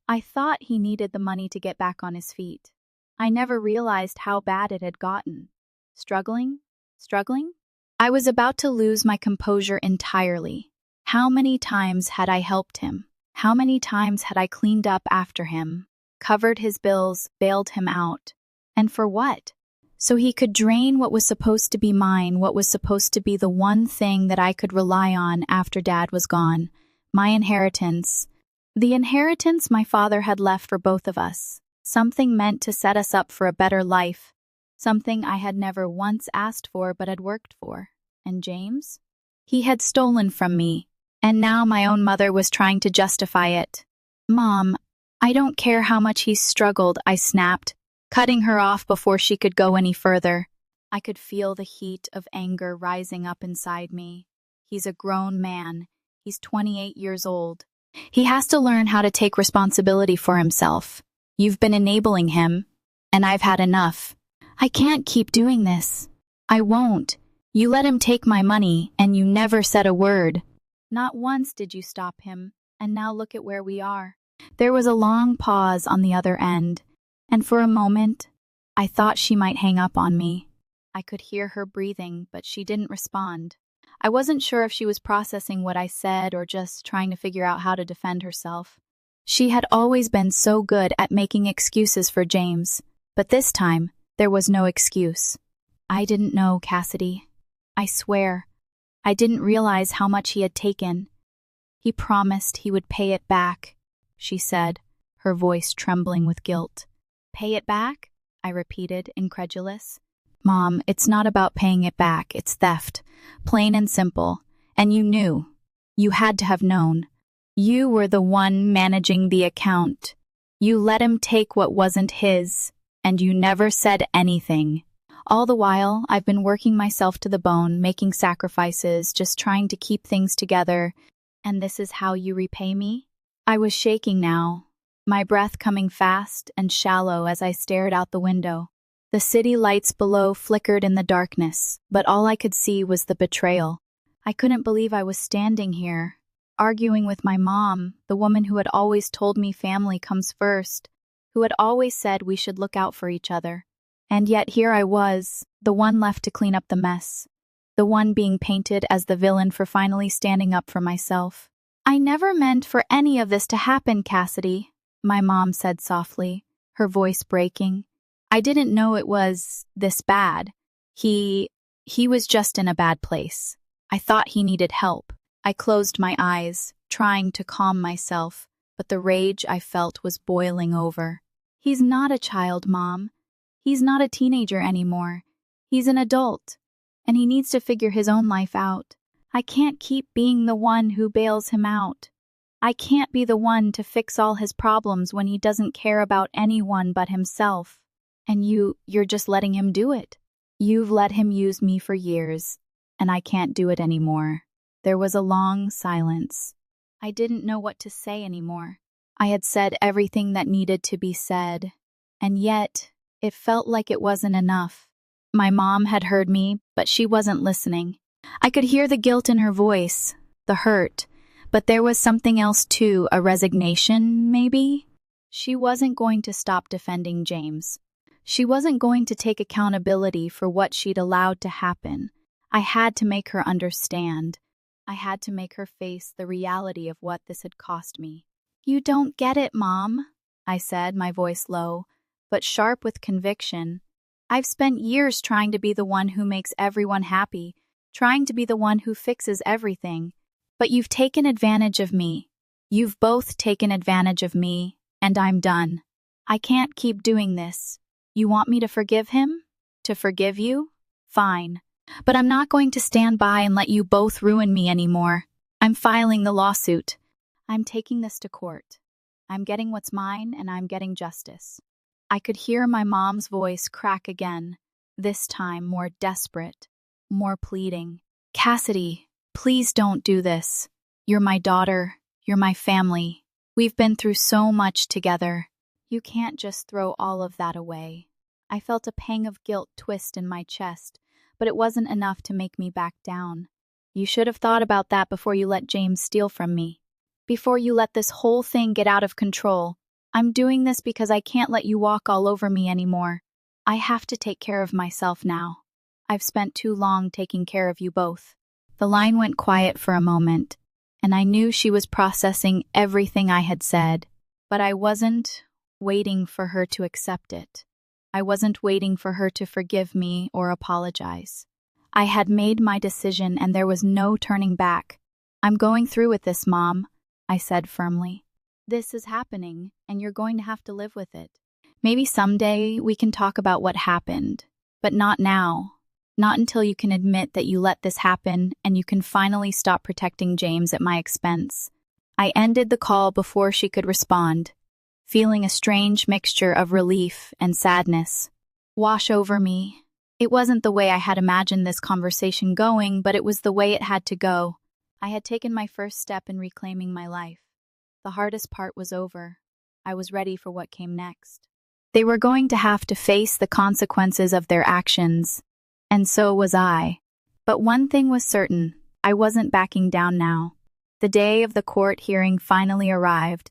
I thought he needed the money to get back on his feet. I never realized how bad it had gotten. Struggling? Struggling?" I was about to lose my composure entirely. How many times had I helped him? How many times had I cleaned up after him, covered his bills, bailed him out? And for what? So he could drain what was supposed to be mine, what was supposed to be the one thing that I could rely on after Dad was gone. My inheritance. The inheritance my father had left for both of us. Something meant to set us up for a better life. Something I had never once asked for but had worked for. And James? He had stolen from me, and now my own mother was trying to justify it. Mom, I don't care how much he's struggled, I snapped, cutting her off before she could go any further. I could feel the heat of anger rising up inside me. He's a grown man. He's 28 years old. He has to learn how to take responsibility for himself. You've been enabling him, and I've had enough. I can't keep doing this. I won't. You let him take my money, and you never said a word. Not once did you stop him, and now look at where we are. There was a long pause on the other end, and for a moment, I thought she might hang up on me. I could hear her breathing, but she didn't respond. I wasn't sure if she was processing what I said or just trying to figure out how to defend herself. She had always been so good at making excuses for James, but this time, there was no excuse. I didn't know, Cassidy. I swear, I didn't realize how much he had taken. He promised he would pay it back, she said, her voice trembling with guilt. Pay it back? I repeated, incredulous. Mom, it's not about paying it back, it's theft. Plain and simple. And you knew. You had to have known. You were the one managing the account. You let him take what wasn't his, and you never said anything. All the while, I've been working myself to the bone, making sacrifices, just trying to keep things together. And this is how you repay me? I was shaking now, my breath coming fast and shallow as I stared out the window. The city lights below flickered in the darkness, but all I could see was the betrayal. I couldn't believe I was standing here, arguing with my mom, the woman who had always told me family comes first, who had always said we should look out for each other. And yet here I was, the one left to clean up the mess, the one being painted as the villain for finally standing up for myself. I never meant for any of this to happen, Cassidy, my mom said softly, her voice breaking. I didn't know it was this bad. He was just in a bad place. I thought he needed help. I closed my eyes, trying to calm myself, but the rage I felt was boiling over. He's not a child, Mom. He's not a teenager anymore. He's an adult, and he needs to figure his own life out. I can't keep being the one who bails him out. I can't be the one to fix all his problems when he doesn't care about anyone but himself. And you're just letting him do it. You've let him use me for years, and I can't do it anymore. There was a long silence. I didn't know what to say anymore. I had said everything that needed to be said, and yet it felt like it wasn't enough. My mom had heard me, but she wasn't listening. I could hear the guilt in her voice, the hurt, but there was something else too, a resignation, maybe? She wasn't going to stop defending James. She wasn't going to take accountability for what she'd allowed to happen. I had to make her understand. I had to make her face the reality of what this had cost me. You don't get it, Mom, I said, my voice low, but sharp with conviction. I've spent years trying to be the one who makes everyone happy, trying to be the one who fixes everything. But you've taken advantage of me. You've both taken advantage of me, and I'm done. I can't keep doing this. You want me to forgive him? To forgive you? Fine. But I'm not going to stand by and let you both ruin me anymore. I'm filing the lawsuit. I'm taking this to court. I'm getting what's mine, and I'm getting justice. I could hear my mom's voice crack again, this time more desperate, more pleading. Cassidy, please don't do this. You're my daughter. You're my family. We've been through so much together. You can't just throw all of that away. I felt a pang of guilt twist in my chest, but it wasn't enough to make me back down. You should have thought about that before you let James steal from me. Before you let this whole thing get out of control. I'm doing this because I can't let you walk all over me anymore. I have to take care of myself now. I've spent too long taking care of you both. The line went quiet for a moment, and I knew she was processing everything I had said, but I wasn't waiting for her to accept it. I wasn't waiting for her to forgive me or apologize. I had made my decision and there was no turning back. I'm going through with this, Mom, I said firmly. This is happening, and you're going to have to live with it. Maybe someday we can talk about what happened, but not now. Not until you can admit that you let this happen and you can finally stop protecting James at my expense. I ended the call before she could respond, feeling a strange mixture of relief and sadness wash over me. It wasn't the way I had imagined this conversation going, but it was the way it had to go. I had taken my first step in reclaiming my life. The hardest part was over. I was ready for what came next. They were going to have to face the consequences of their actions, and so was I. But one thing was certain, I wasn't backing down now. The day of the court hearing finally arrived,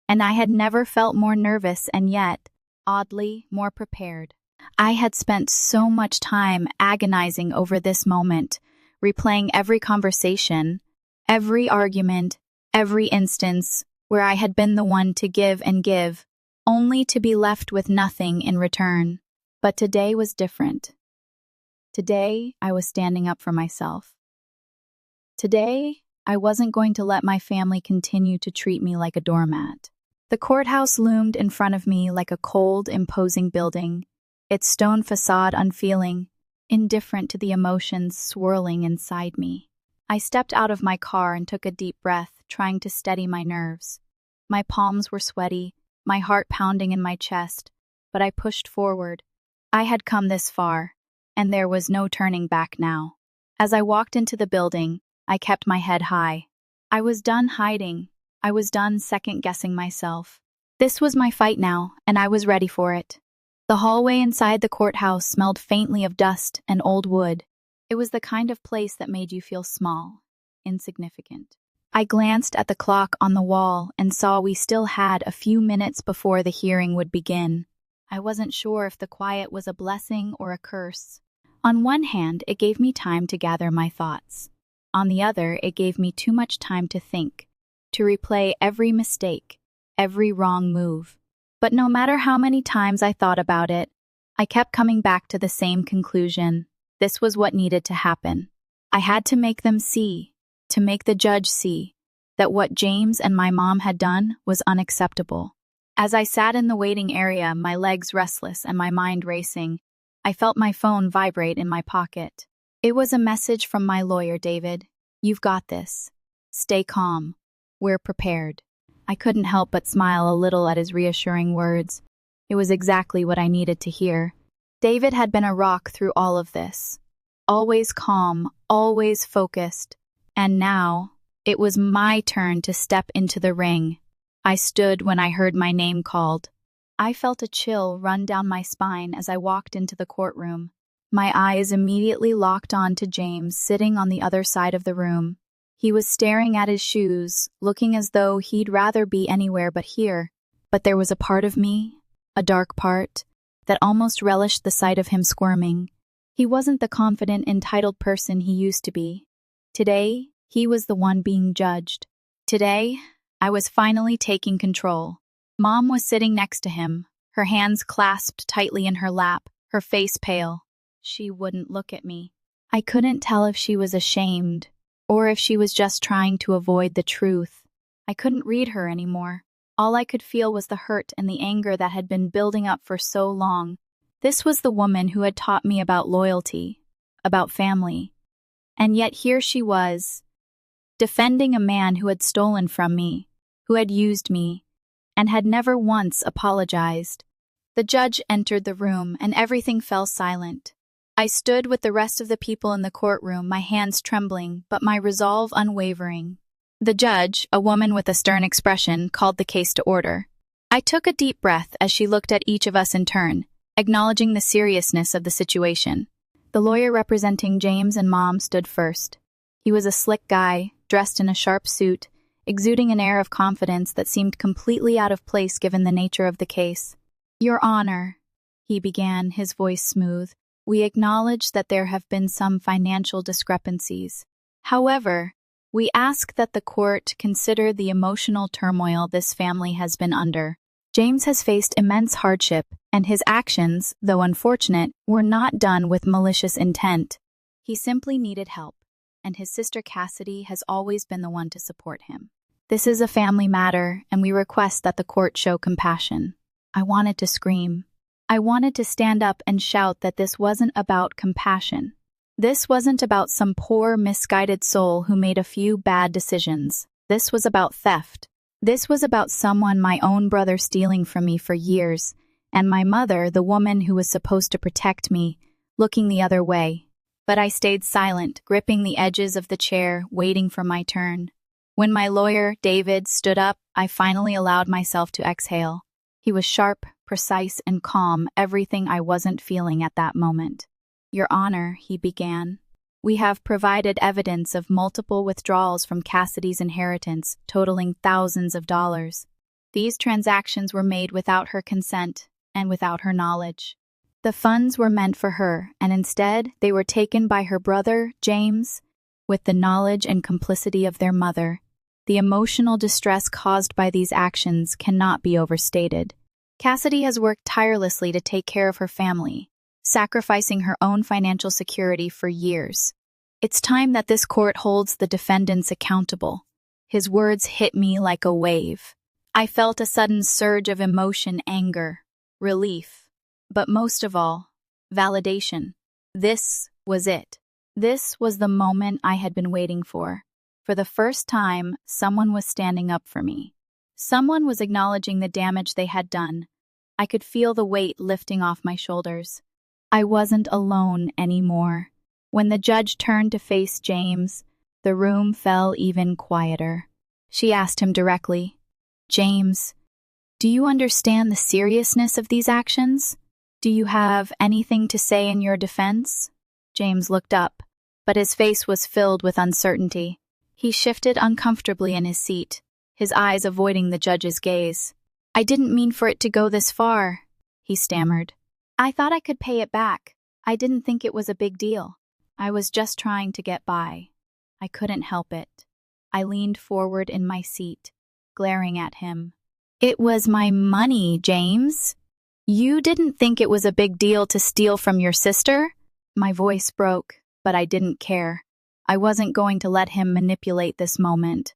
and I had never felt more nervous and yet, oddly, more prepared. I had spent so much time agonizing over this moment, replaying every conversation, every argument, every instance where I had been the one to give and give, only to be left with nothing in return. But today was different. Today, I was standing up for myself. Today, I wasn't going to let my family continue to treat me like a doormat. The courthouse loomed in front of me like a cold, imposing building, its stone facade unfeeling, indifferent to the emotions swirling inside me. I stepped out of my car and took a deep breath, trying to steady my nerves. My palms were sweaty, my heart pounding in my chest, but I pushed forward. I had come this far, and there was no turning back now. As I walked into the building, I kept my head high. I was done hiding. I was done second-guessing myself. This was my fight now, and I was ready for it. The hallway inside the courthouse smelled faintly of dust and old wood. It was the kind of place that made you feel small, insignificant. I glanced at the clock on the wall and saw we still had a few minutes before the hearing would begin. I wasn't sure if the quiet was a blessing or a curse. On one hand, it gave me time to gather my thoughts. On the other, it gave me too much time to think, to replay every mistake, every wrong move. But no matter how many times I thought about it, I kept coming back to the same conclusion. This was what needed to happen. I had to make them see, to make the judge see, that what James and my mom had done was unacceptable. As I sat in the waiting area, my legs restless and my mind racing, I felt my phone vibrate in my pocket. It was a message from my lawyer, David. You've got this. Stay calm. We're prepared. I couldn't help but smile a little at his reassuring words. It was exactly what I needed to hear. David had been a rock through all of this. Always calm, always focused. And now, it was my turn to step into the ring. I stood when I heard my name called. I felt a chill run down my spine as I walked into the courtroom. My eyes immediately locked on to James sitting on the other side of the room. He was staring at his shoes, looking as though he'd rather be anywhere but here. But there was a part of me, a dark part, that almost relished the sight of him squirming. He wasn't the confident, entitled person he used to be. Today, he was the one being judged. Today, I was finally taking control. Mom was sitting next to him, her hands clasped tightly in her lap, her face pale. She wouldn't look at me. I couldn't tell if she was ashamed, or if she was just trying to avoid the truth. I couldn't read her anymore. All I could feel was the hurt and the anger that had been building up for so long. This was the woman who had taught me about loyalty, about family. And yet here she was, defending a man who had stolen from me, who had used me, and had never once apologized. The judge entered the room, and everything fell silent. I stood with the rest of the people in the courtroom, my hands trembling, but my resolve unwavering. The judge, a woman with a stern expression, called the case to order. I took a deep breath as she looked at each of us in turn, acknowledging the seriousness of the situation. The lawyer representing James and Mom stood first. He was a slick guy, dressed in a sharp suit, exuding an air of confidence that seemed completely out of place given the nature of the case. Your Honor, he began, his voice smooth, we acknowledge that there have been some financial discrepancies. However, we ask that the court consider the emotional turmoil this family has been under. James has faced immense hardship, and his actions, though unfortunate, were not done with malicious intent. He simply needed help, and his sister Cassidy has always been the one to support him. This is a family matter, and we request that the court show compassion. I wanted to scream. I wanted to stand up and shout that this wasn't about compassion. This wasn't about some poor, misguided soul who made a few bad decisions. This was about theft. This was about someone my own brother stealing from me for years, and my mother, the woman who was supposed to protect me, looking the other way. But I stayed silent, gripping the edges of the chair, waiting for my turn. When my lawyer, David, stood up, I finally allowed myself to exhale. He was sharp, precise, and calm, everything I wasn't feeling at that moment. "Your Honor," he began, "we have provided evidence of multiple withdrawals from Cassidy's inheritance, totaling thousands of dollars. These transactions were made without her consent and without her knowledge. The funds were meant for her, and instead they were taken by her brother, James, with the knowledge and complicity of their mother. The emotional distress caused by these actions cannot be overstated. Cassidy has worked tirelessly to take care of her family, sacrificing her own financial security for years. It's time that this court holds the defendants accountable." His words hit me like a wave. I felt a sudden surge of emotion, anger, relief, but most of all, validation. This was it. This was the moment I had been waiting for. For the first time, someone was standing up for me. Someone was acknowledging the damage they had done. I could feel the weight lifting off my shoulders. I wasn't alone anymore. When the judge turned to face James, the room fell even quieter. She asked him directly, "James, do you understand the seriousness of these actions? Do you have anything to say in your defense?" James looked up, but his face was filled with uncertainty. He shifted uncomfortably in his seat, his eyes avoiding the judge's gaze. "I didn't mean for it to go this far," he stammered. "I thought I could pay it back. I didn't think it was a big deal. I was just trying to get by." I couldn't help it. I leaned forward in my seat, glaring at him. "It was my money, James. You didn't think it was a big deal to steal from your sister?" My voice broke, but I didn't care. I wasn't going to let him manipulate this moment.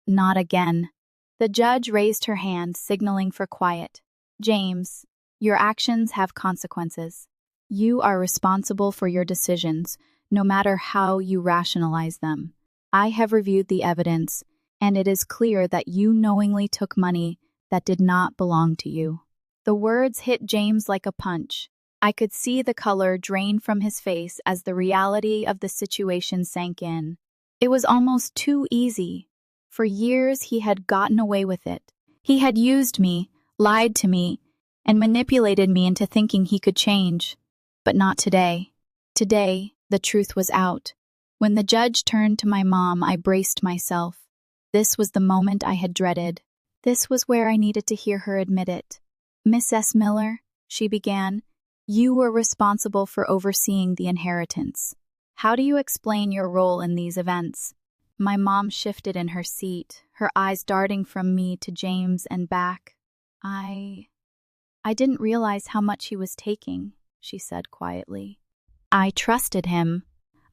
Not again. The judge raised her hand, signaling for quiet. "James, your actions have consequences. You are responsible for your decisions, no matter how you rationalize them. I have reviewed the evidence, and it is clear that you knowingly took money that did not belong to you." The words hit James like a punch. I could see the color drain from his face as the reality of the situation sank in. It was almost too easy. For years he had gotten away with it. He had used me, lied to me, and manipulated me into thinking he could change. But not today. Today, the truth was out. When the judge turned to my mom, I braced myself. This was the moment I had dreaded. This was where I needed to hear her admit it. "Miss S. Miller," she began, "you were responsible for overseeing the inheritance. How do you explain your role in these events?" My mom shifted in her seat, her eyes darting from me to James and back. I didn't realize how much he was taking," she said quietly. "I trusted him.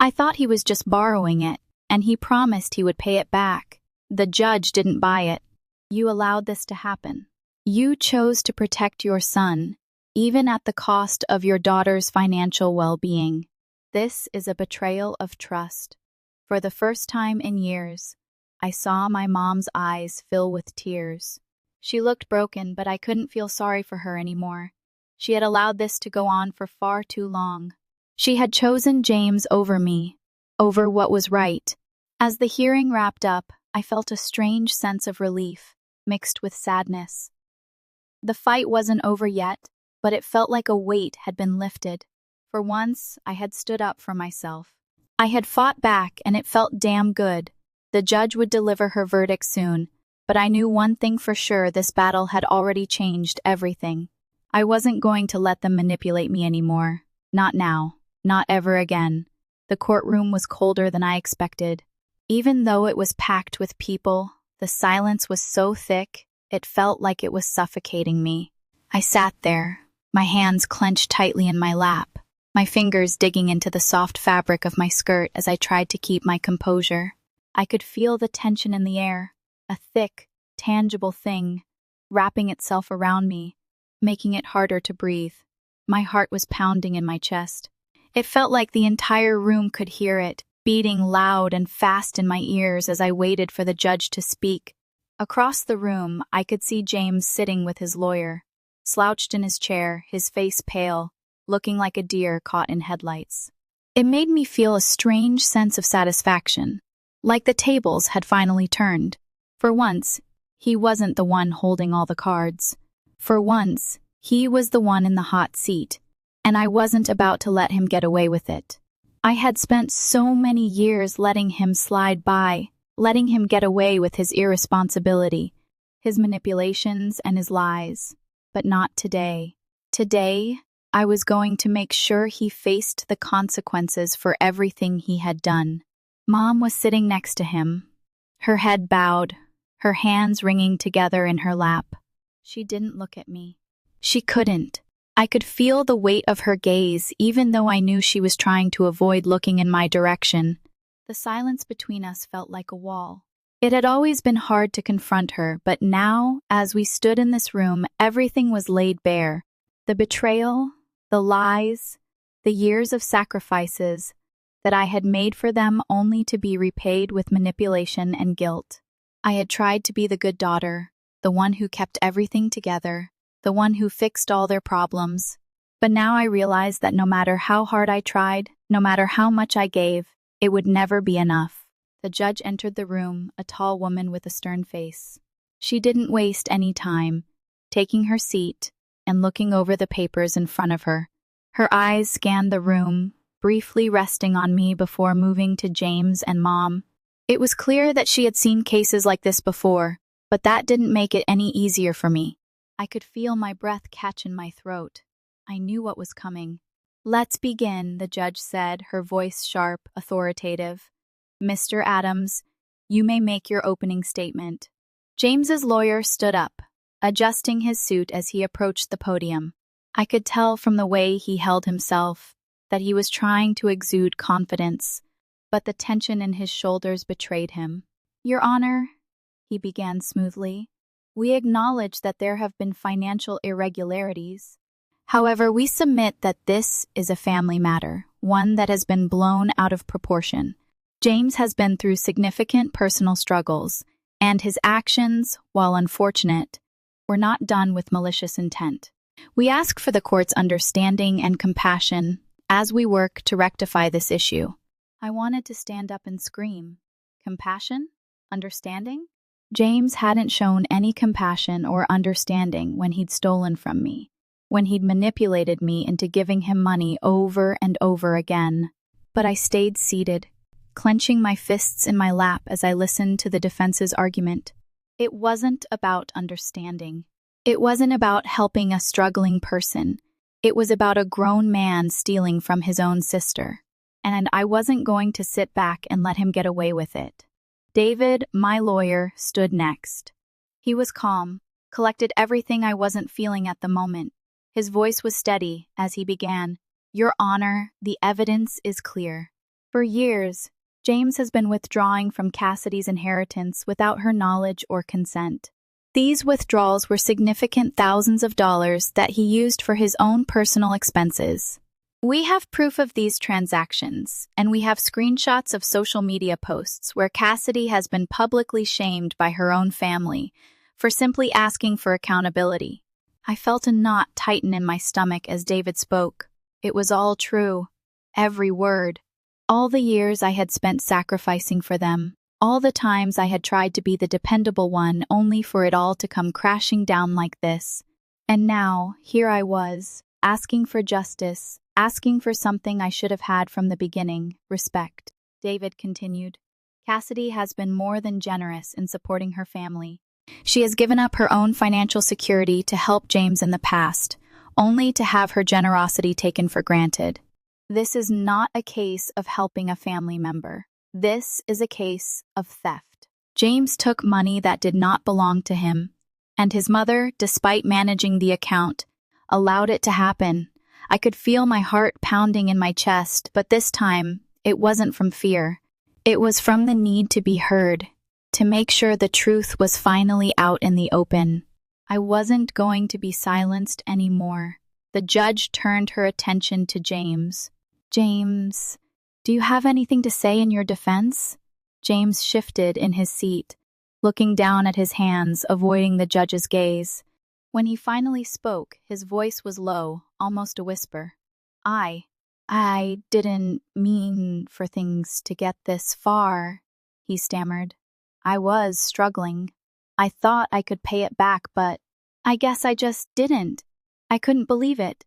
I thought he was just borrowing it, and he promised he would pay it back. The judge didn't buy it. You allowed this to happen. You chose to protect your son, even at the cost of your daughter's financial well-being. This is a betrayal of trust." For the first time in years, I saw my mom's eyes fill with tears. She looked broken, but I couldn't feel sorry for her anymore. She had allowed this to go on for far too long. She had chosen James over me, over what was right. As the hearing wrapped up, I felt a strange sense of relief, mixed with sadness. The fight wasn't over yet, but it felt like a weight had been lifted. For once, I had stood up for myself. I had fought back, and it felt damn good. The judge would deliver her verdict soon, but I knew one thing for sure: this battle had already changed everything. I wasn't going to let them manipulate me anymore. Not now. Not ever again. The courtroom was colder than I expected. Even though it was packed with people, the silence was so thick, It felt like it was suffocating me. I sat there, my hands clenched tightly in my lap, my fingers digging into the soft fabric of my skirt as I tried to keep my composure. I could feel the tension in the air, a thick, tangible thing, wrapping itself around me, making it harder to breathe. My heart was pounding in my chest. It felt like the entire room could hear it, beating loud and fast in my ears as I waited for the judge to speak. Across the room, I could see James sitting with his lawyer, slouched in his chair, his face pale, looking like a deer caught in headlights. It made me feel a strange sense of satisfaction, like the tables had finally turned. For once, he wasn't the one holding all the cards. For once, he was the one in the hot seat, and I wasn't about to let him get away with it. I had spent so many years letting him slide by, letting him get away with his irresponsibility, his manipulations and his lies. But not today. Today, I was going to make sure he faced the consequences for everything he had done. Mom was sitting next to him, her head bowed, her hands wringing together in her lap. She didn't look at me. She couldn't. I could feel the weight of her gaze, even though I knew she was trying to avoid looking in my direction. The silence between us felt like a wall. It had always been hard to confront her, but now, as we stood in this room, everything was laid bare. The betrayal, the lies, the years of sacrifices that I had made for them only to be repaid with manipulation and guilt. I had tried to be the good daughter, the one who kept everything together, the one who fixed all their problems. But now I realized that no matter how hard I tried, no matter how much I gave, it would never be enough. The judge entered the room, a tall woman with a stern face. She didn't waste any time, taking her seat and looking over the papers in front of her. Her eyes scanned the room, briefly resting on me before moving to James and Mom. It was clear that she had seen cases like this before, but that didn't make it any easier for me. I could feel my breath catch in my throat. I knew what was coming. "Let's begin," the judge said, her voice sharp, authoritative. "Mr. Adams, you may make your opening statement." James's lawyer stood up, adjusting his suit as he approached the podium. I could tell from the way he held himself that he was trying to exude confidence, but the tension in his shoulders betrayed him. "Your Honor," he began smoothly, "we acknowledge that there have been financial irregularities. However, we submit that this is a family matter, one that has been blown out of proportion. James has been through significant personal struggles, and his actions, while unfortunate, were not done with malicious intent. We ask for the court's understanding and compassion as we work to rectify this issue." I wanted to stand up and scream. Compassion? Understanding? James hadn't shown any compassion or understanding when he'd stolen from me, when he'd manipulated me into giving him money over and over again. But I stayed seated, clenching my fists in my lap as I listened to the defense's argument. It wasn't about understanding. It wasn't about helping a struggling person. It was about a grown man stealing from his own sister. And I wasn't going to sit back and let him get away with it. David, my lawyer, stood next. He was calm, collected everything I wasn't feeling at the moment. His voice was steady as he began, "Your Honor, the evidence is clear. For years, James has been withdrawing from Cassidy's inheritance without her knowledge or consent. These withdrawals were significant thousands of dollars that he used for his own personal expenses. We have proof of these transactions, and we have screenshots of social media posts where Cassidy has been publicly shamed by her own family for simply asking for accountability." I felt a knot tighten in my stomach as David spoke. It was all true. Every word. All the years I had spent sacrificing for them. All the times I had tried to be the dependable one only for it all to come crashing down like this. And now, here I was, asking for justice, asking for something I should have had from the beginning, respect. David continued. "Cassidy has been more than generous in supporting her family. She has given up her own financial security to help James in the past, only to have her generosity taken for granted. This is not a case of helping a family member. This is a case of theft. James took money that did not belong to him And his mother, despite managing the account, allowed it to happen. I could feel my heart pounding in my chest, but this time, it wasn't from fear. It was from the need to be heard, to make sure the truth was finally out in the open. I wasn't going to be silenced anymore. The judge turned her attention to James. James, do you have anything to say in your defense? James shifted in his seat, looking down at his hands, avoiding the judge's gaze. When he finally spoke, his voice was low, almost a whisper. I didn't mean for things to get this far, he stammered. I was struggling. I thought I could pay it back, but I guess I just didn't. I couldn't believe it.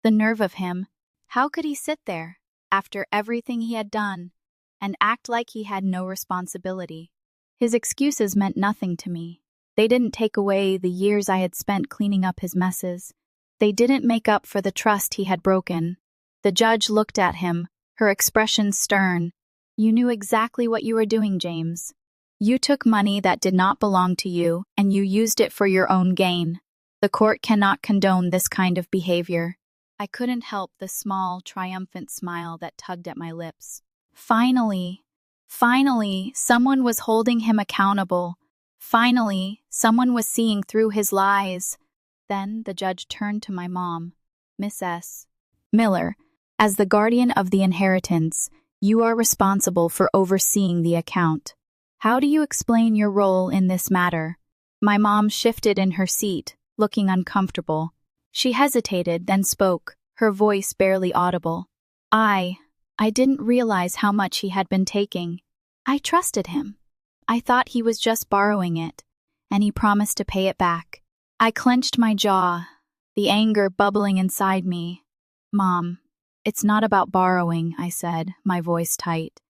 The nerve of him. How could he sit there, after everything he had done, and act like he had no responsibility? His excuses meant nothing to me. They didn't take away the years I had spent cleaning up his messes. They didn't make up for the trust he had broken. The judge looked at him, her expression stern. You knew exactly what you were doing, James. You took money that did not belong to you, and you used it for your own gain. The court cannot condone this kind of behavior. I couldn't help the small, triumphant smile that tugged at my lips. Finally, someone was holding him accountable. Finally, someone was seeing through his lies. Then the judge turned to my mom, Miss S. Miller. As the guardian of the inheritance, you are responsible for overseeing the account. How do you explain your role in this matter? My mom shifted in her seat, looking uncomfortable. She hesitated, then spoke, her voice barely audible. I didn't realize how much he had been taking. I trusted him. I thought he was just borrowing it, and he promised to pay it back. I clenched my jaw, the anger bubbling inside me. Mom, it's not about borrowing, I said, my voice tight.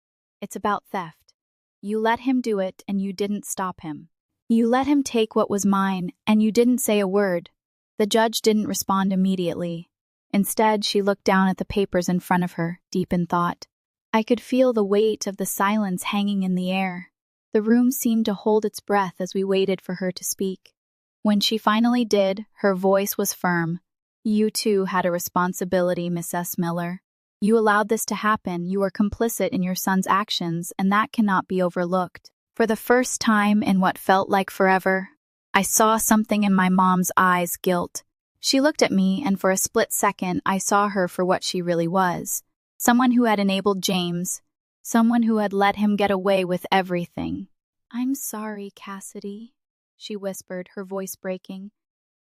It's about theft. You let him do it, and you didn't stop him. You let him take what was mine, and you didn't say a word. The judge didn't respond immediately. Instead, she looked down at the papers in front of her, deep in thought. I could feel the weight of the silence hanging in the air. The room seemed to hold its breath as we waited for her to speak. When she finally did, her voice was firm. You too had a responsibility, Miss S. Miller. You allowed this to happen. You were complicit in your son's actions, and that cannot be overlooked. For the first time in what felt like forever, I saw something in my mom's eyes, guilt. She looked at me, and for a split second, I saw her for what she really was. Someone who had enabled James. Someone who had let him get away with everything. I'm sorry, Cassidy, she whispered, her voice breaking.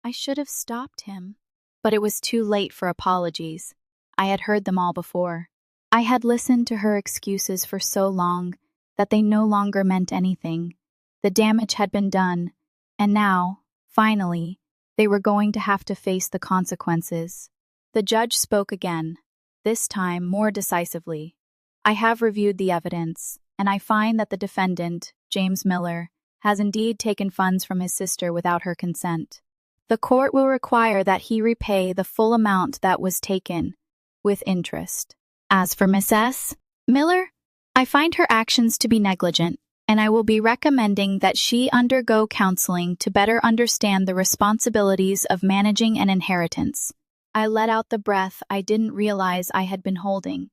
I should have stopped him. But it was too late for apologies. I had heard them all before. I had listened to her excuses for so long that they no longer meant anything. The damage had been done, and now, finally, they were going to have to face the consequences. The judge spoke again, this time more decisively. I have reviewed the evidence, and I find that the defendant, James Miller, has indeed taken funds from his sister without her consent. The court will require that he repay the full amount that was taken, with interest. As for Miss S. Miller, I find her actions to be negligent, and I will be recommending that she undergo counseling to better understand the responsibilities of managing an inheritance. I let out the breath I didn't realize I had been holding.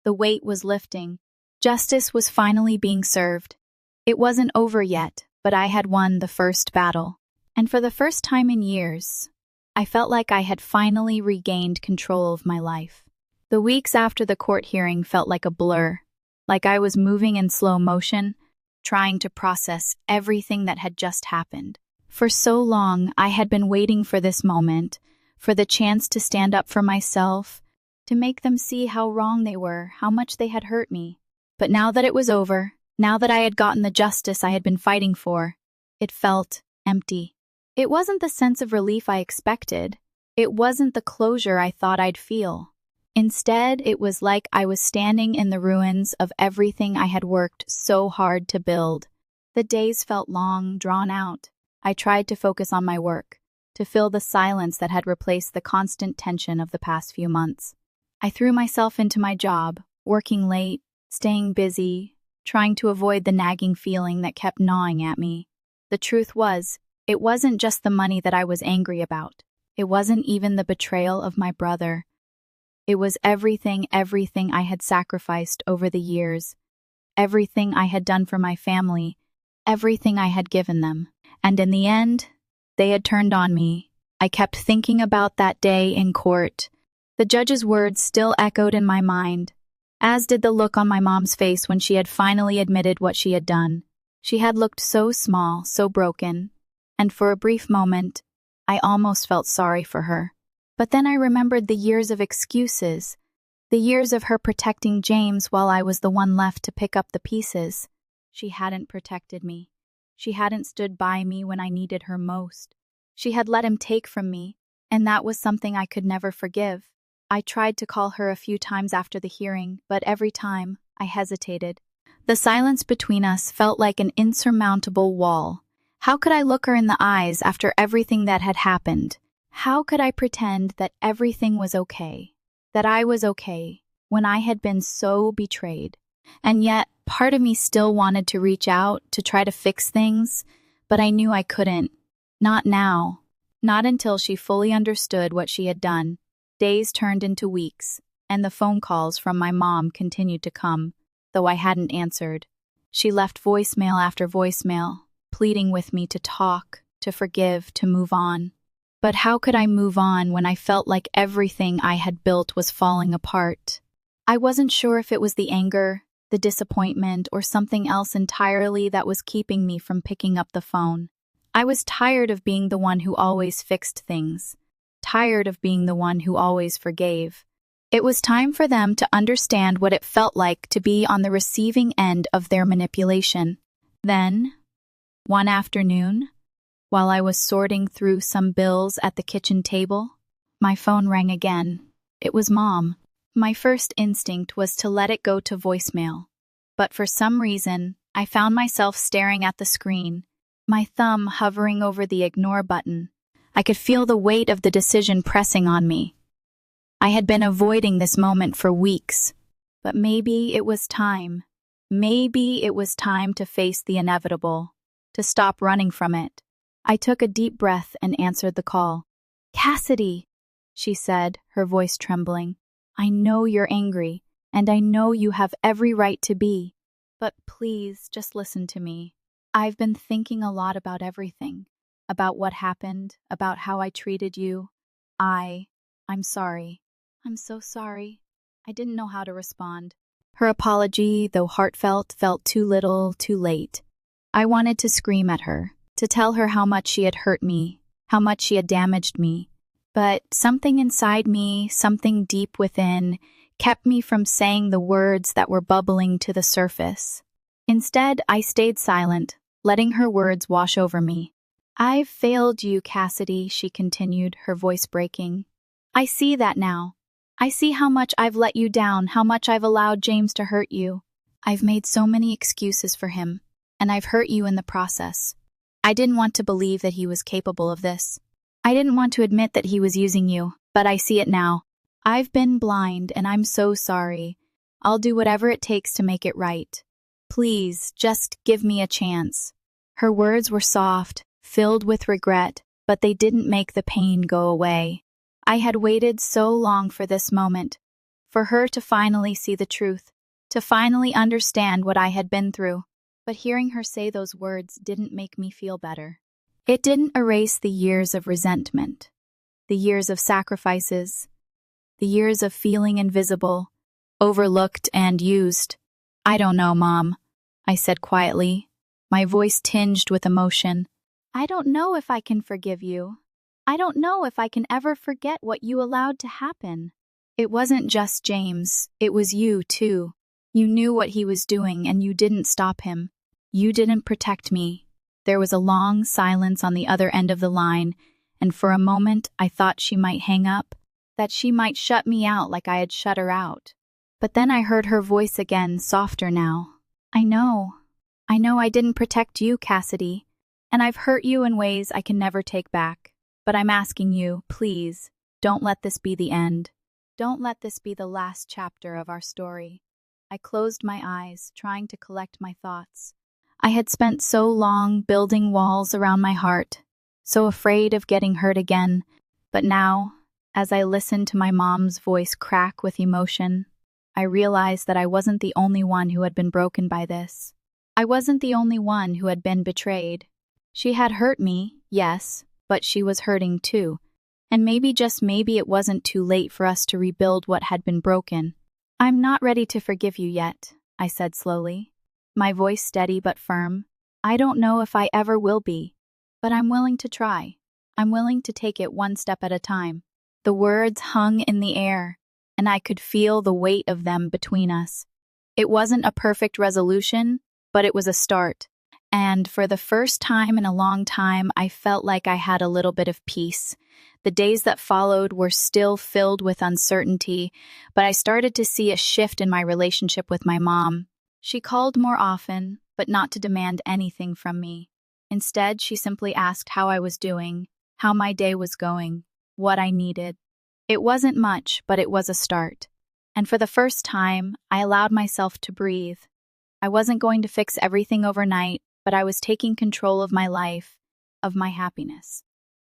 The weight was lifting. Justice was finally being served. It wasn't over yet, but I had won the first battle. And for the first time in years, I felt like I had finally regained control of my life. The weeks after the court hearing felt like a blur, like I was moving in slow motion, trying to process everything that had just happened. For so long, I had been waiting for this moment, for the chance to stand up for myself, to make them see how wrong they were, how much they had hurt me. But now that it was over, now that I had gotten the justice I had been fighting for, it felt empty. It wasn't the sense of relief I expected. It wasn't the closure I thought I'd feel. Instead, it was like I was standing in the ruins of everything I had worked so hard to build. The days felt long, drawn out. I tried to focus on my work, to fill the silence that had replaced the constant tension of the past few months. I threw myself into my job, working late, staying busy, trying to avoid the nagging feeling that kept gnawing at me. The truth was, It wasn't just the money that I was angry about. It wasn't even the betrayal of my brother. It was everything I had sacrificed over the years, everything I had done for my family, everything I had given them. And in the end, they had turned on me. I kept thinking about that day in court. The judge's words still echoed in my mind, as did the look on my mom's face when she had finally admitted what she had done. She had looked so small, so broken, and for a brief moment, I almost felt sorry for her. But then I remembered the years of excuses, the years of her protecting James while I was the one left to pick up the pieces. She hadn't protected me. She hadn't stood by me when I needed her most. She had let him take from me, and that was something I could never forgive. I tried to call her a few times after the hearing, but every time, I hesitated. The silence between us felt like an insurmountable wall. How could I look her in the eyes after everything that had happened? How could I pretend that everything was okay, that I was okay, when I had been so betrayed? And yet, part of me still wanted to reach out, to try to fix things, but I knew I couldn't. Not now. Not until she fully understood what she had done. Days turned into weeks, and the phone calls from my mom continued to come, though I hadn't answered. She left voicemail after voicemail, pleading with me to talk, to forgive, to move on. But how could I move on when I felt like everything I had built was falling apart? I wasn't sure if it was the anger, the disappointment, or something else entirely that was keeping me from picking up the phone. I was tired of being the one who always fixed things, tired of being the one who always forgave. It was time for them to understand what it felt like to be on the receiving end of their manipulation. Then, one afternoon, while I was sorting through some bills at the kitchen table, my phone rang again. It was Mom. My first instinct was to let it go to voicemail, but for some reason, I found myself staring at the screen, my thumb hovering over the ignore button. I could feel the weight of the decision pressing on me. I had been avoiding this moment for weeks, but maybe it was time. Maybe it was time to face the inevitable, to stop running from it. I took a deep breath and answered the call. "Cassidy," she said, her voice trembling. "I know you're angry, and I know you have every right to be, but please just listen to me. I've been thinking a lot about everything, about what happened, about how I treated you. I'm sorry. I'm so sorry." I didn't know how to respond. Her apology, though heartfelt, felt too little, too late. I wanted to scream at her, to tell her how much she had hurt me, how much she had damaged me. But something inside me, something deep within, kept me from saying the words that were bubbling to the surface. Instead, I stayed silent, letting her words wash over me. "I've failed you, Cassidy," she continued, her voice breaking. "I see that now. I see how much I've let you down, how much I've allowed James to hurt you. I've made so many excuses for him, and I've hurt you in the process. I didn't want to believe that he was capable of this. I didn't want to admit that he was using you, but I see it now. I've been blind, and I'm so sorry. I'll do whatever it takes to make it right. Please, just give me a chance." Her words were soft, filled with regret, but they didn't make the pain go away. I had waited so long for this moment, for her to finally see the truth, to finally understand what I had been through. But hearing her say those words didn't make me feel better. It didn't erase the years of resentment, the years of sacrifices, the years of feeling invisible, overlooked and used. "I don't know, Mom," I said quietly, my voice tinged with emotion. "I don't know if I can forgive you. I don't know if I can ever forget what you allowed to happen. It wasn't just James, it was you, too. You knew what he was doing and you didn't stop him. You didn't protect me." There was a long silence on the other end of the line, and for a moment I thought she might hang up, that she might shut me out like I had shut her out. But then I heard her voice again, softer now. I know I didn't protect you, Cassidy, and I've hurt you in ways I can never take back. But I'm asking you, please, don't let this be the end. Don't let this be the last chapter of our story." I closed my eyes, trying to collect my thoughts. I had spent so long building walls around my heart, so afraid of getting hurt again. But now, as I listened to my mom's voice crack with emotion, I realized that I wasn't the only one who had been broken by this. I wasn't the only one who had been betrayed. She had hurt me, yes, but she was hurting too. And maybe, just maybe, it wasn't too late for us to rebuild what had been broken. "I'm not ready to forgive you yet," I said slowly, my voice steady but firm. "I don't know if I ever will be, but I'm willing to try. I'm willing to take it one step at a time." The words hung in the air, and I could feel the weight of them between us. It wasn't a perfect resolution, but it was a start. And for the first time in a long time, I felt like I had a little bit of peace. The days that followed were still filled with uncertainty, but I started to see a shift in my relationship with my mom. She called more often, but not to demand anything from me. Instead, she simply asked how I was doing, how my day was going, what I needed. It wasn't much, but it was a start. And for the first time, I allowed myself to breathe. I wasn't going to fix everything overnight, but I was taking control of my life, of my happiness.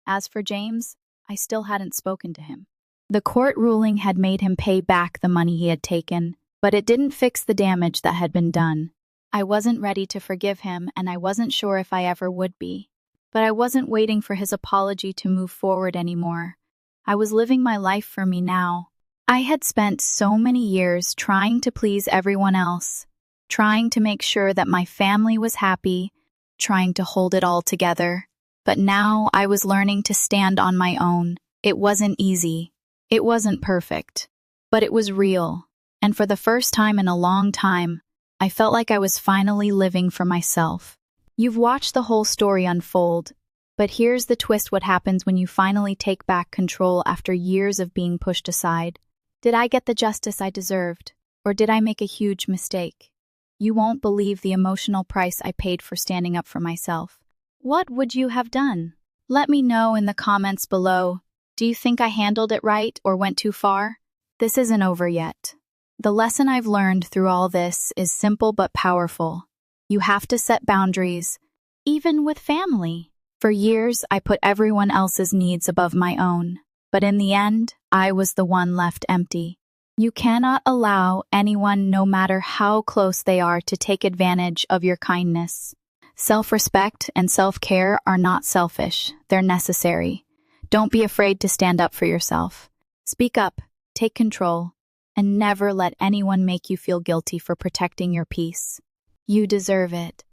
As for James, I still hadn't spoken to him. The court ruling had made him pay back the money he had taken, but it didn't fix the damage that had been done. I wasn't ready to forgive him, and I wasn't sure if I ever would be. But I wasn't waiting for his apology to move forward anymore. I was living my life for me now. I had spent so many years trying to please everyone else, trying to make sure that my family was happy, trying to hold it all together. But now I was learning to stand on my own. It wasn't easy. It wasn't perfect. But it was real. And for the first time in a long time, I felt like I was finally living for myself. You've watched the whole story unfold, but here's the twist: what happens when you finally take back control after years of being pushed aside. Did I get the justice I deserved, or did I make a huge mistake? You won't believe the emotional price I paid for standing up for myself. What would you have done? Let me know in the comments below. Do you think I handled it right or went too far? This isn't over yet. The lesson I've learned through all this is simple but powerful. You have to set boundaries, even with family. For years, I put everyone else's needs above my own, but in the end, I was the one left empty. You cannot allow anyone, no matter how close they are, to take advantage of your kindness. Self-respect and self-care are not selfish, they're necessary. Don't be afraid to stand up for yourself. Speak up, take control, and never let anyone make you feel guilty for protecting your peace. You deserve it.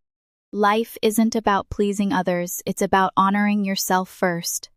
Life isn't about pleasing others, it's about honoring yourself first.